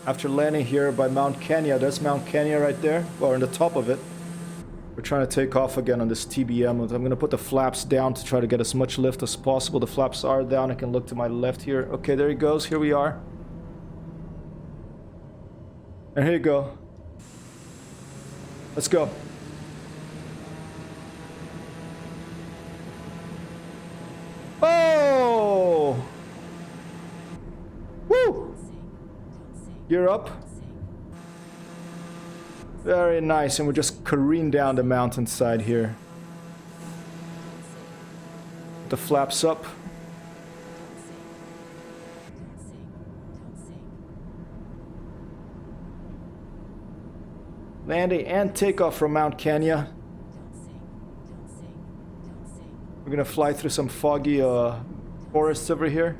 After landing here by Mount Kenya, that's Mount Kenya right there, or on the top of it. We're trying to take off again on this TBM. I'm going to put the flaps down to try to get as much lift as possible. The flaps are down. I can look to my left here. Okay, there he goes. Here we are. And here you go. Let's go. Oh! Woo! Gear up. Very nice, and we're just careening down the mountainside here. The flaps up. Landing and takeoff from Mount Kenya. We're gonna fly through some foggy forests over here.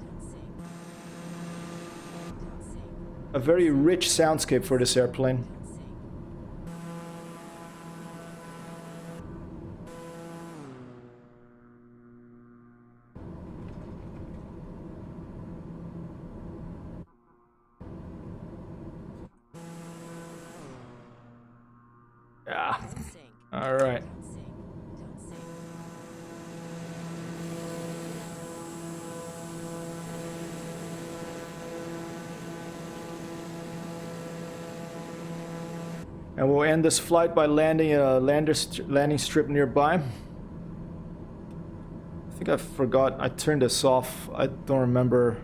A very rich soundscape for this airplane. Yeah. All right. And we'll end this flight by landing a landing strip nearby. I think I forgot. I turned this off. I don't remember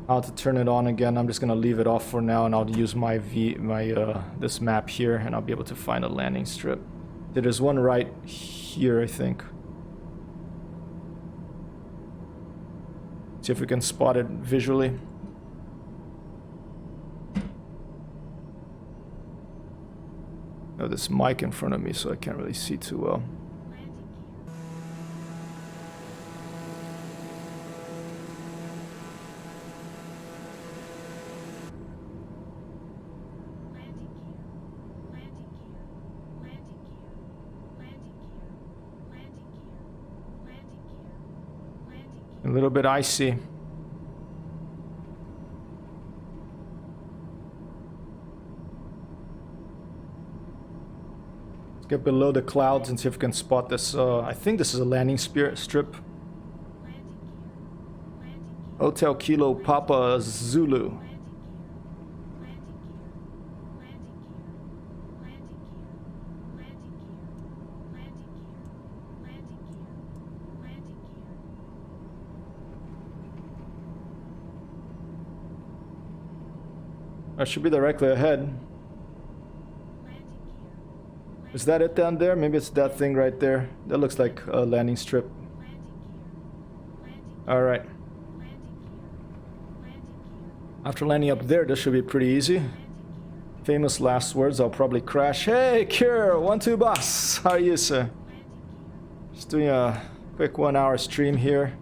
how to turn it on again. I'm just gonna leave it off for now, and I'll use my this map here, and I'll be able to find a landing strip. There's one right here, I think. See if we can spot it visually. Oh, this mic in front of me, so I can't really see too well. A little bit icy. Let's get below the clouds and see if we can spot this. I think this is a landing strip. Hotel Kilo Papa Zulu. I should be directly ahead. Is that it down there? Maybe it's that thing right there. That looks like a landing strip. Alright. After landing up there, this should be pretty easy. Famous last words, I'll probably crash. Hey, Cure! 1-2 boss! How are you, sir? Just doing a quick 1 hour stream here.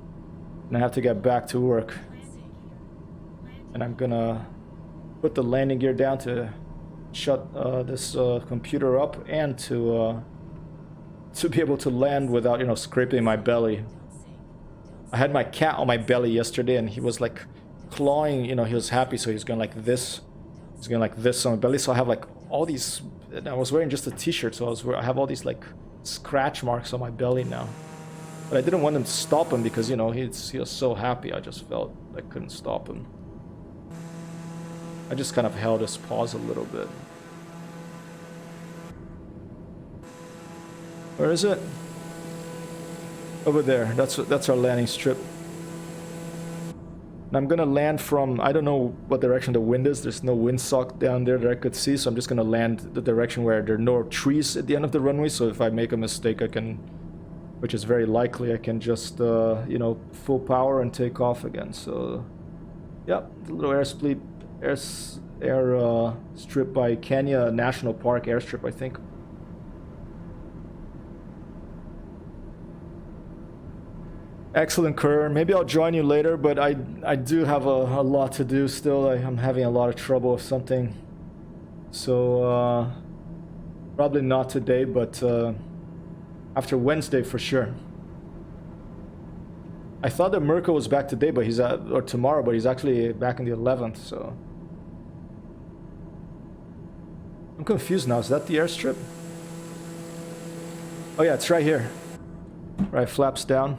And I have to get back to work. And I'm gonna put the landing gear down to shut this computer up, and to be able to land without, you know, scraping my belly. I had my cat on my belly yesterday, and he was like clawing, you know, he was happy, so he's going like this. He's going like this on my belly, so I have like all these, and I was wearing just a t-shirt, so I have all these like scratch marks on my belly now. But I didn't want him to stop him because, you know, he was so happy. I just felt I couldn't stop him. I just kind of held his paws a little bit. Where is it? Over there. That's our landing strip. And I'm gonna land from, I don't know what direction the wind is. There's no windsock down there that I could see, so I'm just gonna land the direction where there are no trees at the end of the runway. So if I make a mistake, I can, which is very likely, I can just you know, full power and take off again. So yeah, the little air strip by Kenya National Park airstrip, I think. Excellent, Kerr. Maybe I'll join you later, but I do have a lot to do still. I'm having a lot of trouble with something. So probably not today, but after Wednesday for sure. I thought that Mirko was back today, but he's or tomorrow, but he's actually back on the 11th, so I'm confused now. Is that the airstrip? Oh yeah, it's right here. Right, flaps down.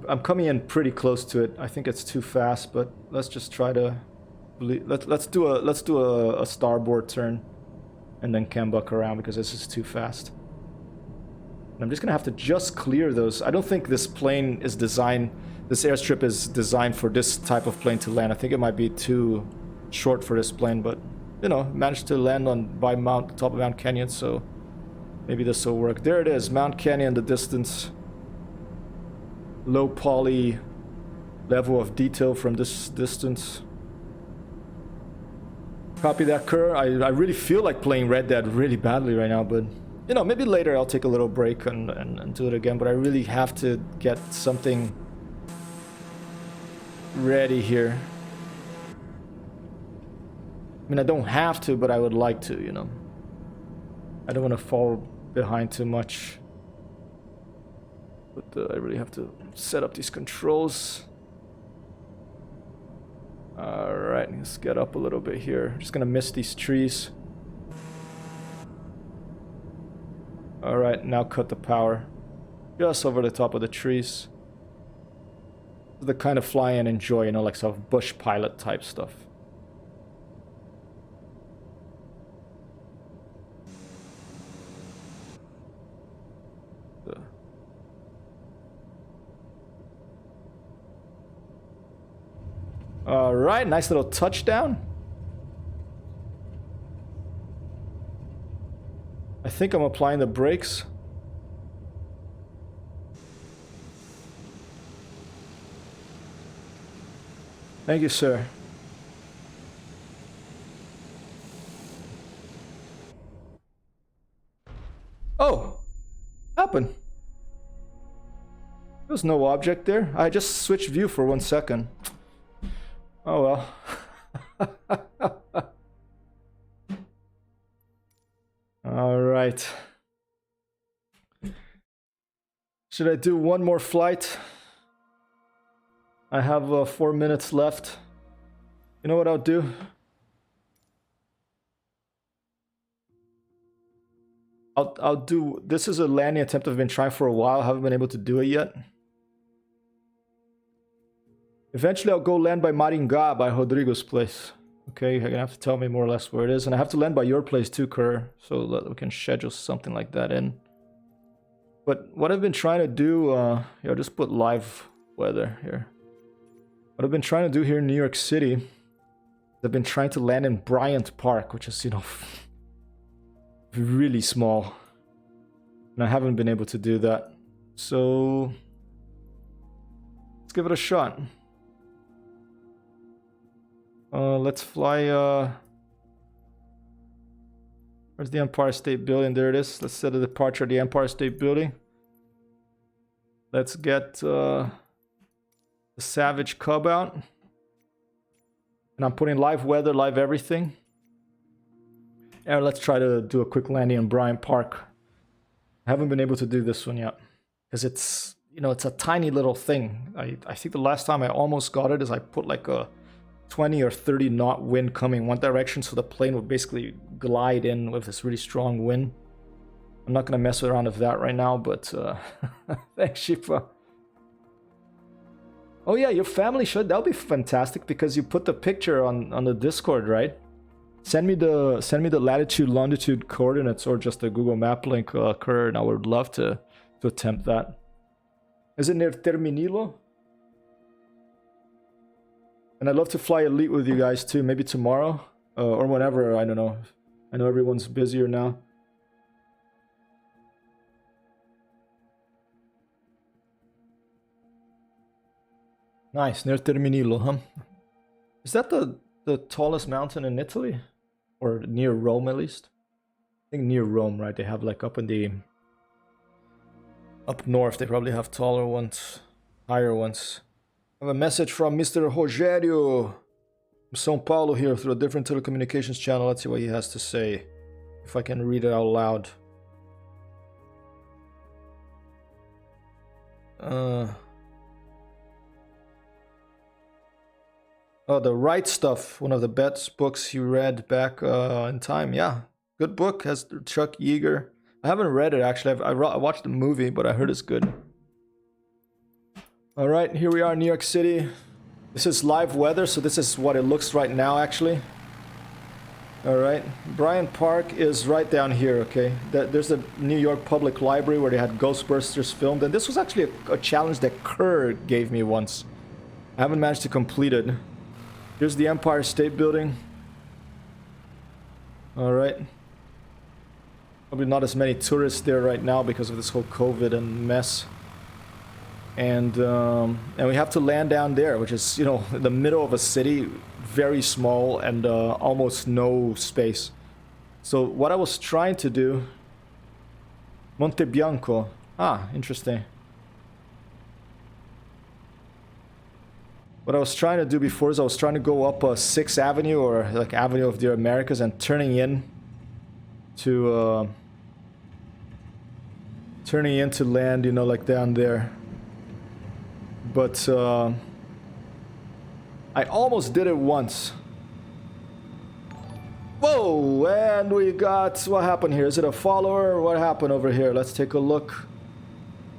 I'm coming in pretty close to it. I think it's too fast, but let's just try to let's do a starboard turn and then cambuck around because this is too fast. And I'm just gonna have to just clear those. I don't think this plane is designed, this airstrip is designed for this type of plane to land. I think it might be too short for this plane, but you know, managed to land on top of Mount Kenya, so maybe this will work. There it is, Mount Kenya in the distance. Low poly level of detail from this distance. Copy that, Kerr. I really feel like playing Red Dead really badly right now, but you know, maybe later I'll take a little break and do it again, but I really have to get something ready here. I mean, I don't have to, but I would like to, you know. I don't want to fall behind too much. But I really have to set up these controls. Alright, let's get up a little bit here. Just gonna miss these trees. Alright, now cut the power. Just over the top of the trees. The kind of fly and enjoy, you know, like sort of bush pilot type stuff. Alright, nice little touchdown. I think I'm applying the brakes. Thank you, sir. Oh! Happened. There's no object there. I just switched view for 1 second. Oh well. Alright. Should I do one more flight? I have 4 minutes left. You know what I'll do? I'll do... This is a landing attempt I've been trying for a while. I haven't been able to do it yet. Eventually I'll go land by Maringá, by Rodrigo's place. Okay, you're gonna have to tell me more or less where it is. And I have to land by your place too, Kerr, so that we can schedule something like that in. But what I've been trying to do... I'll just put live weather here. What I've been trying to do here in New York City... I've been trying to land in Bryant Park, which is, you know... really small. And I haven't been able to do that. So... let's give it a shot. Let's fly, where's the Empire State Building? There it is. Let's set a departure at the Empire State Building. Let's get the Savage Cub out. And I'm putting live weather, live everything. And let's try to do a quick landing in Bryant Park. I haven't been able to do this one yet. Because it's, you know, it's a tiny little thing. I think the last time I almost got it is I put like a 20 or 30 knot wind coming one direction, so the plane would basically glide in with this really strong wind. I'm not going to mess around with that right now, but thanks, Shifa. Oh yeah, your family should. That'll be fantastic because you put the picture on the Discord, right? Send me the latitude, longitude coordinates or just a Google Map link, Kerr, and I would love to attempt that. Is it near Terminilo? And I'd love to fly Elite with you guys too, maybe tomorrow or whenever, I don't know. I know everyone's busier now. Nice, near Terminilo, huh? Is that the tallest mountain in Italy? Or near Rome at least? I think near Rome, right? They have like up north, they probably have taller ones, higher ones. I have a message from Mr. Rogério from São Paulo here through a different telecommunications channel. Let's see what he has to say. If I can read it out loud. Oh, The Right Stuff, one of the best books he read back in time. Yeah, good book, has Chuck Yeager. I haven't read it actually. I watched the movie, but I heard it's good. All right, here we are in New York City. This is live weather, so this is what it looks right now, actually. All right, Bryant Park is right down here, okay? There's a New York Public Library where they had Ghostbusters filmed, and this was actually a challenge that Kerr gave me once. I haven't managed to complete it. Here's the Empire State Building. All right. Probably not as many tourists there right now because of this whole COVID and mess. And we have to land down there, which is, you know, in the middle of a city, very small and almost no space. So what I was trying to do, Monte Bianco. Ah, interesting. What I was trying to do before is I was trying to go up 6th Avenue or like Avenue of the Americas and turning in to land, you know, like down there. But I almost did it once. Whoa, and we got... What happened here? Is it a follower? What happened over here? Let's take a look.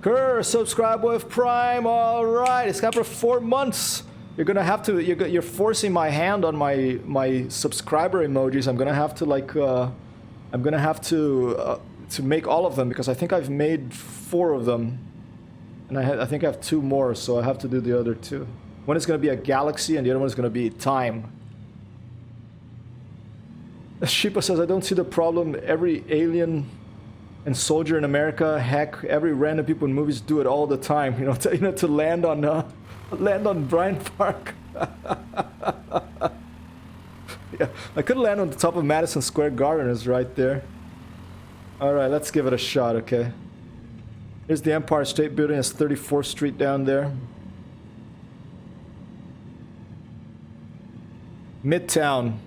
Kerr, subscribe with Prime. All right, it's got for 4 months. You're gonna have to... You're forcing my hand on my subscriber emojis. I'm gonna have to, like... I'm gonna have to make all of them, because I think I've made 4 of them. And I think I have 2 more, so I have to do the other 2. One is gonna be a galaxy, and the other one is gonna be time. Shipa says, I don't see the problem. Every alien and soldier in America, heck, every random people in movies do it all the time. You know, to land on Bryant Park. Yeah, I could land on the top of Madison Square Garden. Is right there. All right, let's give it a shot. Okay. Here's the Empire State Building. It's 34th Street down there. Midtown.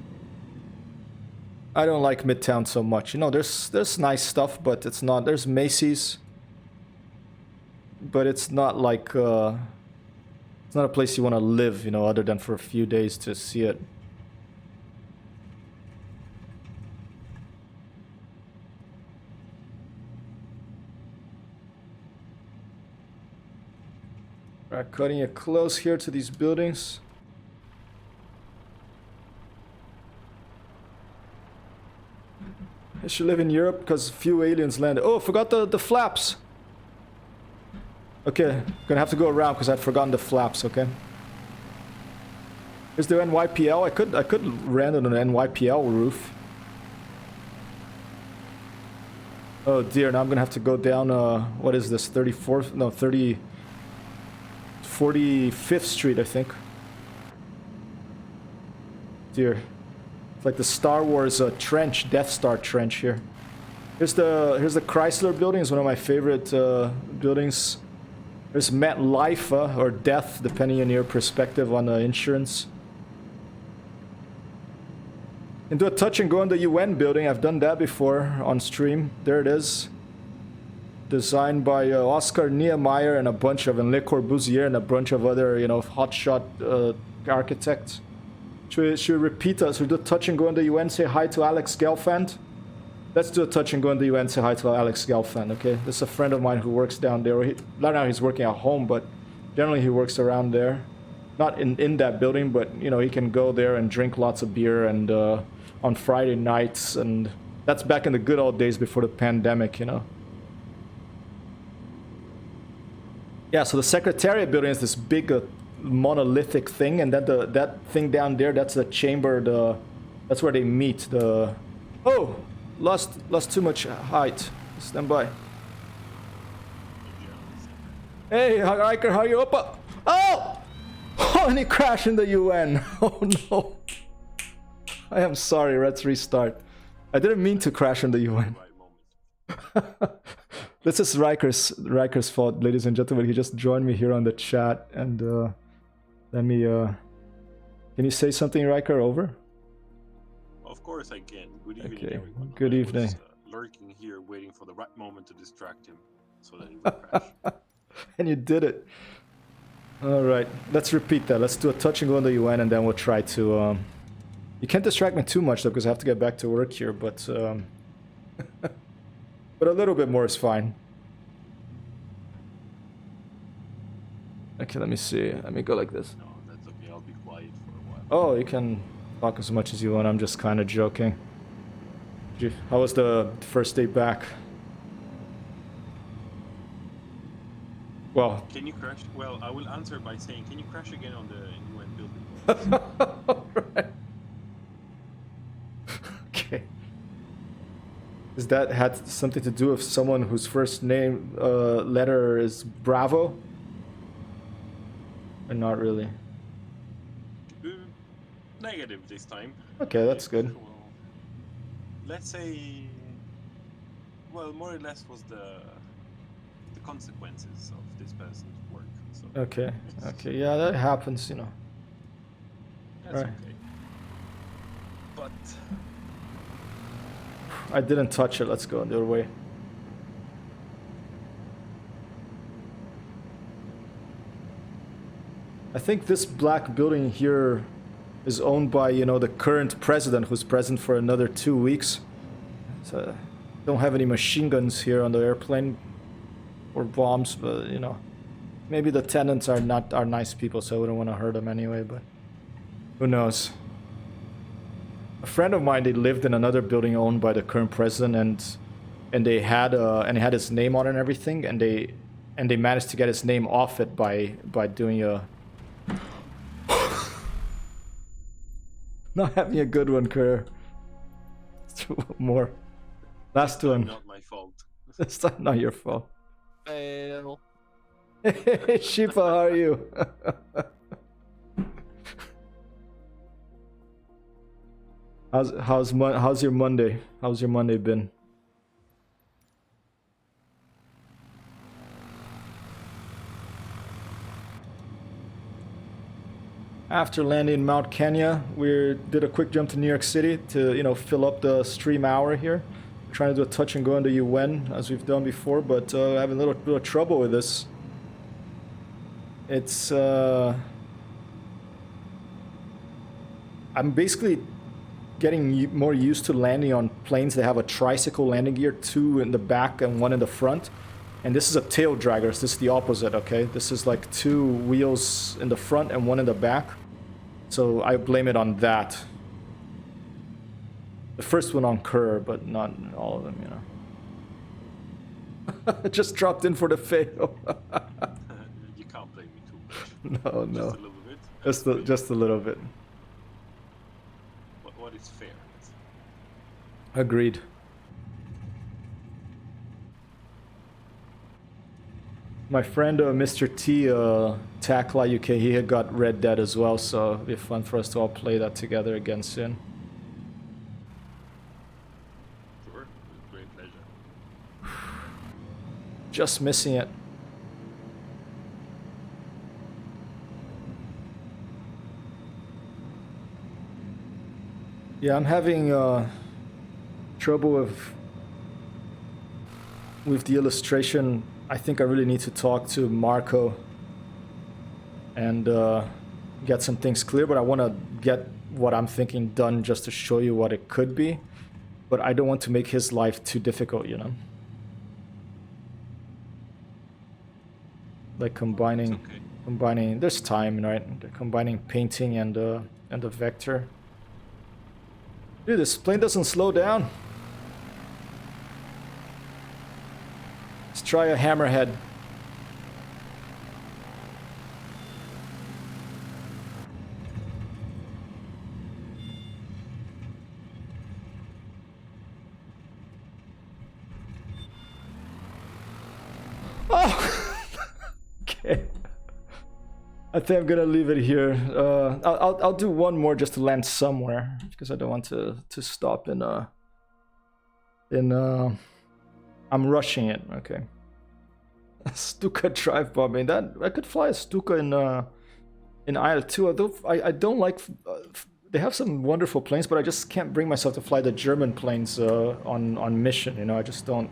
I don't like Midtown so much. You know, there's nice stuff, but it's not. There's Macy's, but it's not like it's not a place you want to live. You know, other than for a few days to see it. All right, cutting it close here to these buildings. I should live in Europe because few aliens landed. Oh, forgot the flaps. Okay, gonna have to go around because I'd forgotten the flaps. Okay. Is there NYPL? I could land on an NYPL roof. Oh dear, now I'm gonna have to go down. What is this? 34th? No, 45th Street, I think. Dear. Like the Star Wars trench, Death Star trench here. Here's the Chrysler building. It's one of my favorite buildings. There's MetLife or Death, depending on your perspective on insurance. And do a touch and go on the UN building. I've done that before on stream. There it is. Designed by Oscar Niemeyer and a bunch of, and Le Corbusier and a bunch of other, you know, hotshot architects. Should we repeat us? Should we do a touch and go on the UN? Say hi to Alex Gelfand. Let's do a touch and go on the UN. Say hi to Alex Gelfand. Okay, this is a friend of mine who works down there. Right now he's working at home, but generally he works around there. Not in that building, but you know he can go there and drink lots of beer and on Friday nights, and that's back in the good old days before the pandemic, you know. Yeah, so the Secretariat building is this big monolithic thing, and then that thing down there, that's the chamber. That's where they meet. Oh, lost too much height. Stand by. Hey, Riker, how are you up? Oh, and he crashed in the UN. Oh no. I am sorry. Let's restart. I didn't mean to crash in the UN. This is Riker's fault, ladies and gentlemen. He just joined me here on the chat, and let me. Can you say something, Riker? Over. Of course I can. Good evening, Okay. everyone. Good evening. I was, lurking here, waiting for the right moment to distract him, so that he would crash. And you did it. All right. Let's repeat that. Let's do a touch and go on the UN, and then we'll try to. You can't distract me too much though, because I have to get back to work here. But but a little bit more is fine. Okay, let me see. Let me go like this. No, that's okay. I'll be quiet for a while. Oh, you can talk as much as you want. I'm just kind of joking. How was the first day back? Well, Can you crash? Well, I will answer by saying, can you crash again on the UN building? alright. Okay. Does that had something to do with someone whose first name letter is Bravo? Or not really? Negative this time. Okay, that's good. Well, let's say, well, more or less was the consequences of this person's work. So Okay. Okay. Yeah, that happens, you know. that's Right. okay. But I didn't touch it. Let's go the other way. think this black building here is owned by, you know, the current president, who's present for another 2 weeks. So don't have any machine guns here on the airplane or bombs, but you know, maybe the tenants are nice people, so we don't want to hurt them anyway. But who knows? A friend of mine, they lived in another building owned by the current president, and they had and it had his name on it and everything, and they managed to get his name off it by doing a not having a good one, Kerr. More. Last one. Not my fault. It's not your fault. Fail. Hey, Shipa, how are you? How's your Monday? How's your Monday been? After landing in Mount Kenya, we did a quick jump to New York City to, you know, fill up the stream hour here. We're trying to do a touch and go into UN as we've done before, but having a little trouble with this. It's I'm basically getting more used to landing on planes that have a tricycle landing gear, 2 in the back and 1 in the front. And this is a tail dragger, so this is the opposite, okay? This is like 2 wheels in the front and 1 in the back. So I blame it on that. The first one on Kerr, but not all of them, you know. Just dropped in for the fail. You can't blame me too much. No, no. Just a little bit. Just a little bit. What is fair? Agreed. My friend Mr. T, Takla UK, he had got Red Dead as well, so it'll be fun for us to all play that together again soon. Sure, with great pleasure. Just missing it. Yeah, I'm having trouble with the illustration. I think I really need to talk to Marco and get some things clear, but I want to get what I'm thinking done just to show you what it could be. But I don't want to make his life too difficult, you know? Like combining, there's time, right? Combining painting and the vector. Dude, this plane doesn't slow down. Let's try a hammerhead. Oh! Okay. I think I'm gonna leave it here. I'll do one more just to land somewhere because I don't want to stop in I'm rushing it. Okay. Stuka drive bombing. That I could fly a Stuka in IL-2. Although I don't like. They have some wonderful planes, but I just can't bring myself to fly the German planes on mission. You know, I just don't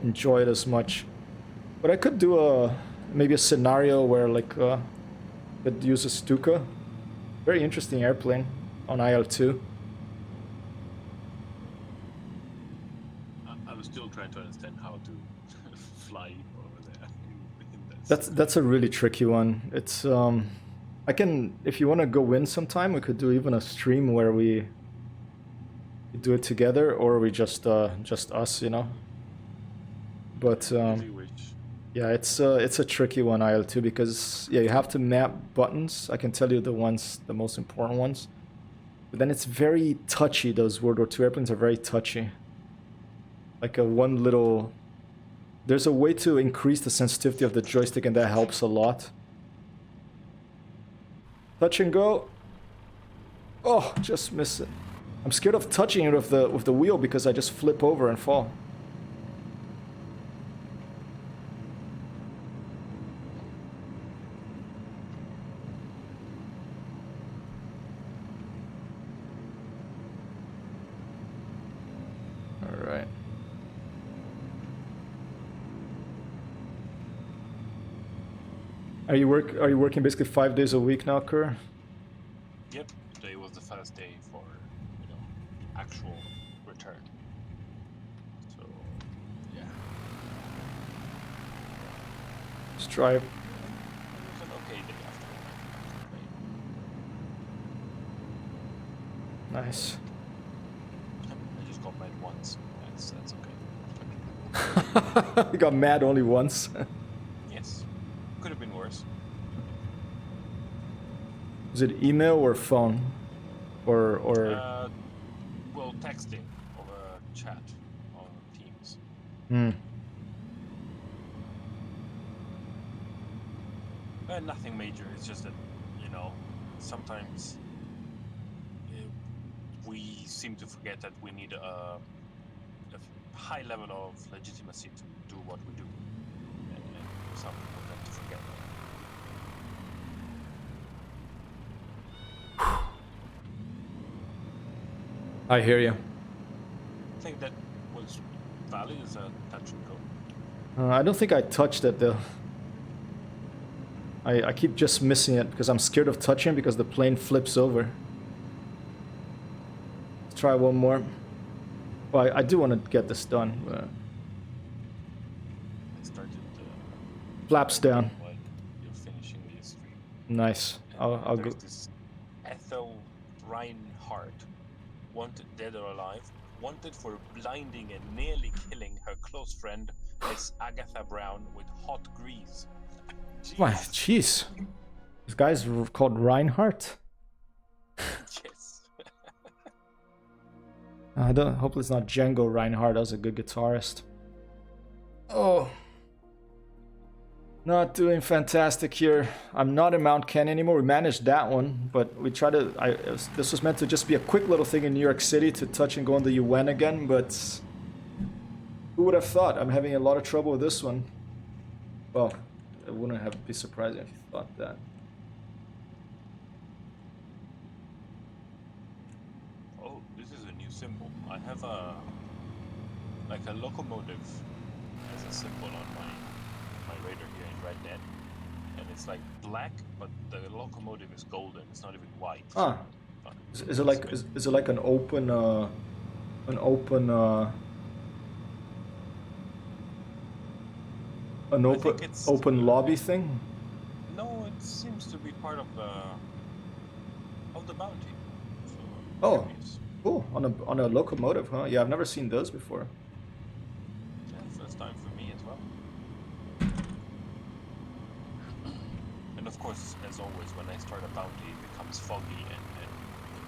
enjoy it as much. But I could do maybe a scenario where like could use a Stuka. Very interesting airplane on IL-2. I was still trying to understand how to fly over there. That's a really tricky one. It's I can, if you want to go in sometime, we could do even a stream where we do it together, or we just us, you know. But yeah, it's a tricky one, IL-2, because yeah, you have to map buttons. I can tell you the most important ones. But then it's very touchy. Those World War II airplanes are very touchy. Like there's a way to increase the sensitivity of the joystick, and that helps a lot. Touch and go. Oh, just miss it. I'm scared of touching it with the wheel because I just flip over and fall. Are you working basically 5 days a week now, Kerr? Yep, today was the first day for, actual return. So, yeah. Let's try. It was an okay day after all. Nice. I just got mad once. That's okay. You got mad only once. Yes. Could have been worse. Is it email or phone? Or Well, texting over chat on Teams. Nothing major. It's just that, sometimes we seem to forget that we need a high level of legitimacy to do what we do. And some people tend to forget that. I hear you. I think that was valid as a touch and go. I don't think I touched it though. I keep just missing it because I'm scared of touching because the plane flips over. Let's try one more. Well, I do want to get this done. I started Flaps down. while you're finishing the stream. Nice. I'll go. There's this Ethel Reinhardt, wanted dead or alive, wanted for blinding and nearly killing her close friend Miss Agatha Brown with hot grease. Why, Jeez. jeez. This guy's called Reinhardt. Yes. I don't. Hopefully it's not Django Reinhardt. That was a good guitarist. Oh. Not doing fantastic here. I'm not in Mount Ken anymore. We managed that one, but we tried to. This was meant to just be a quick little thing in New York City to touch and go on the UN again, but who would have thought? I'm having a lot of trouble with this one. Well, it wouldn't have be surprising if you thought that. Oh, this is a new symbol. I have a locomotive as a symbol on my radar here in RedNet, and it's like black, but the locomotive is golden. It's not even white. Ah, is it like an open an open open lobby thing? No, it seems to be part of the bounty. So, Oh. curious. Cool, on a locomotive, huh? Yeah, I've never seen those before. Yeah, first time for me as well. And of course, as always, when I start a bounty, it becomes foggy and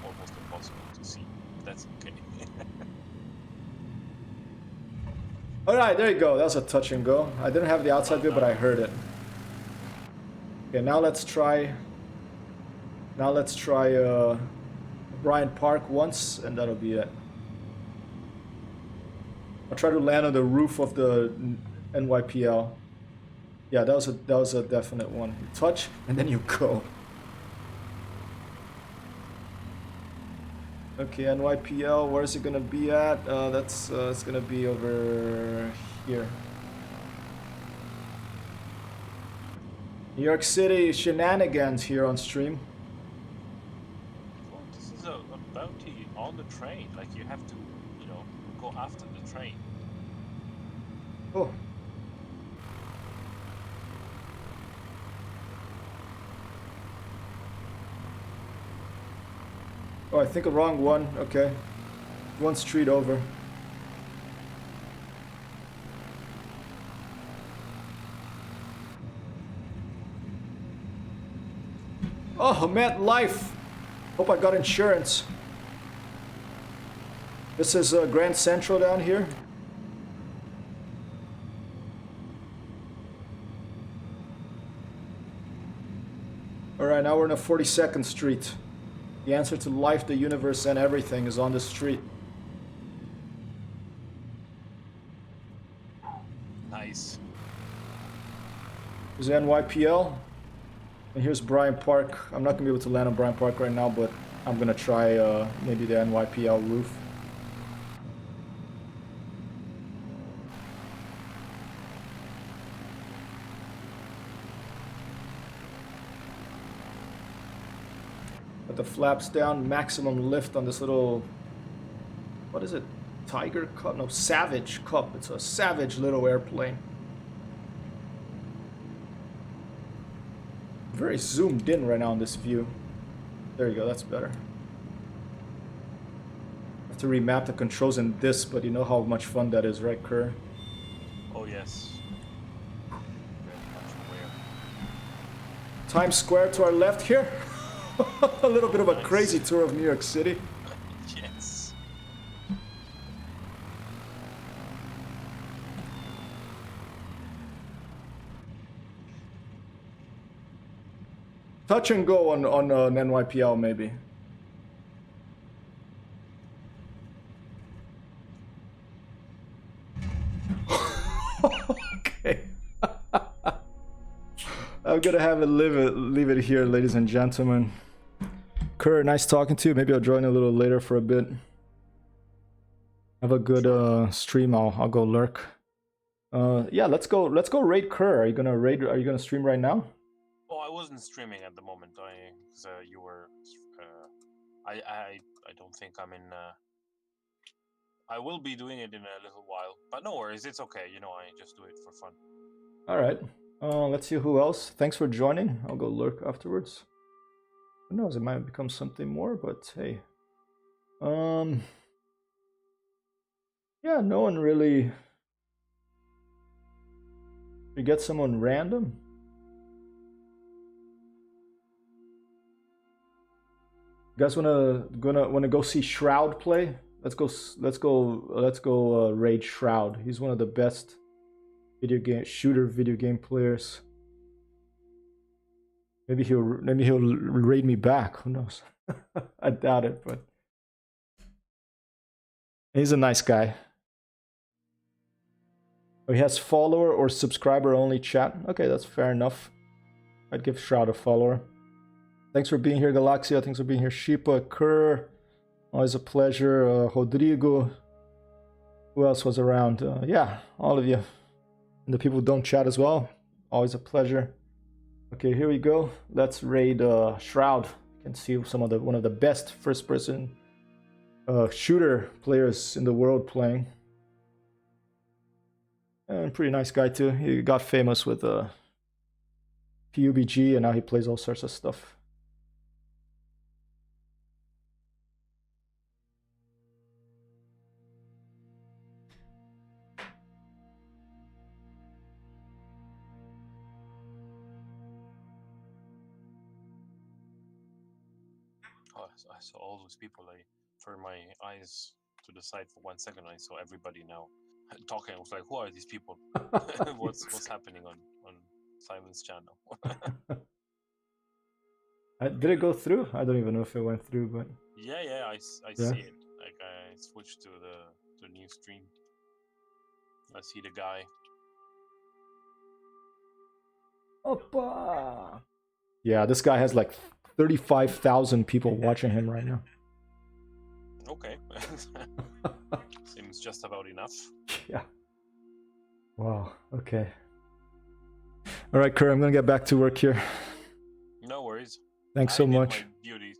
almost impossible to see. That's okay. All right, there you go. That was a touch and go. I didn't have the outside view, but I heard it. Okay, now let's try. Bryant Park once, and that'll be it. I'll try to land on the roof of the NYPL. Yeah, that was a definite one. You touch and then you go. Okay, NYPL, where is it gonna be at? It's gonna be over here. New York City shenanigans here on stream. Well, this is a bounty on the train. Like, you have to, go after the train. Oh. Oh, I think a wrong one. Okay. One street over. Oh, MetLife. Hope I got insurance. This is Grand Central down here. Alright, now we're on 42nd Street. The answer to life, the universe, and everything is on this street. Nice. Here's NYPL. And here's Bryant Park. I'm not going to be able to land on Bryant Park right now, but I'm going to try maybe the NYPL roof. Put the flaps down, maximum lift on this little, what is it? Tiger Cup? No, Savage Cup. It's a savage little airplane. Very zoomed in right now on this view. There you go, that's better. I have to remap the controls in this, but you know how much fun that is, right, Kerr? Oh yes. Very much aware. Times Square to our left here. A little bit of a Nice. crazy tour of New York City. Yes. Touch and go on an NYPL maybe. Okay. I'm gonna have it leave it here, ladies and gentlemen. Kerr, nice talking to you. Maybe I'll join a little later for a bit. Have a good stream. I'll go lurk. Yeah, let's go raid Kerr. Are you gonna stream right now? Oh, I wasn't streaming at the moment. You were. I don't think I'm in. I will be doing it in a little while, but no worries. It's okay. You know, I just do it for fun. All right. Let's see who else. Thanks for joining. I'll go lurk afterwards. Who knows? It might become something more, but hey. Yeah, no one really. You get someone random. You guys wanna go see Shroud play? Let's go raid Shroud. He's one of the best video game players. Maybe he'll raid me back. Who knows? I doubt it, but he's a nice guy. Oh, he has follower or subscriber only chat. Okay, that's fair enough. I'd give Shroud a follower. Thanks for being here, Galaxia. Thanks for being here, Sheepa, Kerr. Always a pleasure. Rodrigo. Who else was around? Yeah, all of you. And the people who don't chat as well. Always a pleasure. Okay, here we go. Let's raid Shroud. You can see one of the best first-person shooter players in the world playing. And pretty nice guy too. He got famous with PUBG, and now he plays all sorts of stuff. I saw all those people. I turned my eyes to the side for 1 second. I saw everybody now talking. I was like, "Who are these people? what's happening on Simon's channel?" Did it go through? I don't even know if it went through, but yeah, I see it. Like I switched to the new stream. I see the guy. Oppa! Yeah, this guy has like 35,000 people watching him right now. Okay. Seems just about enough. Yeah. Wow. Okay. All right, Kerr, I'm gonna get back to work here. No worries. Thanks so I did much. my duty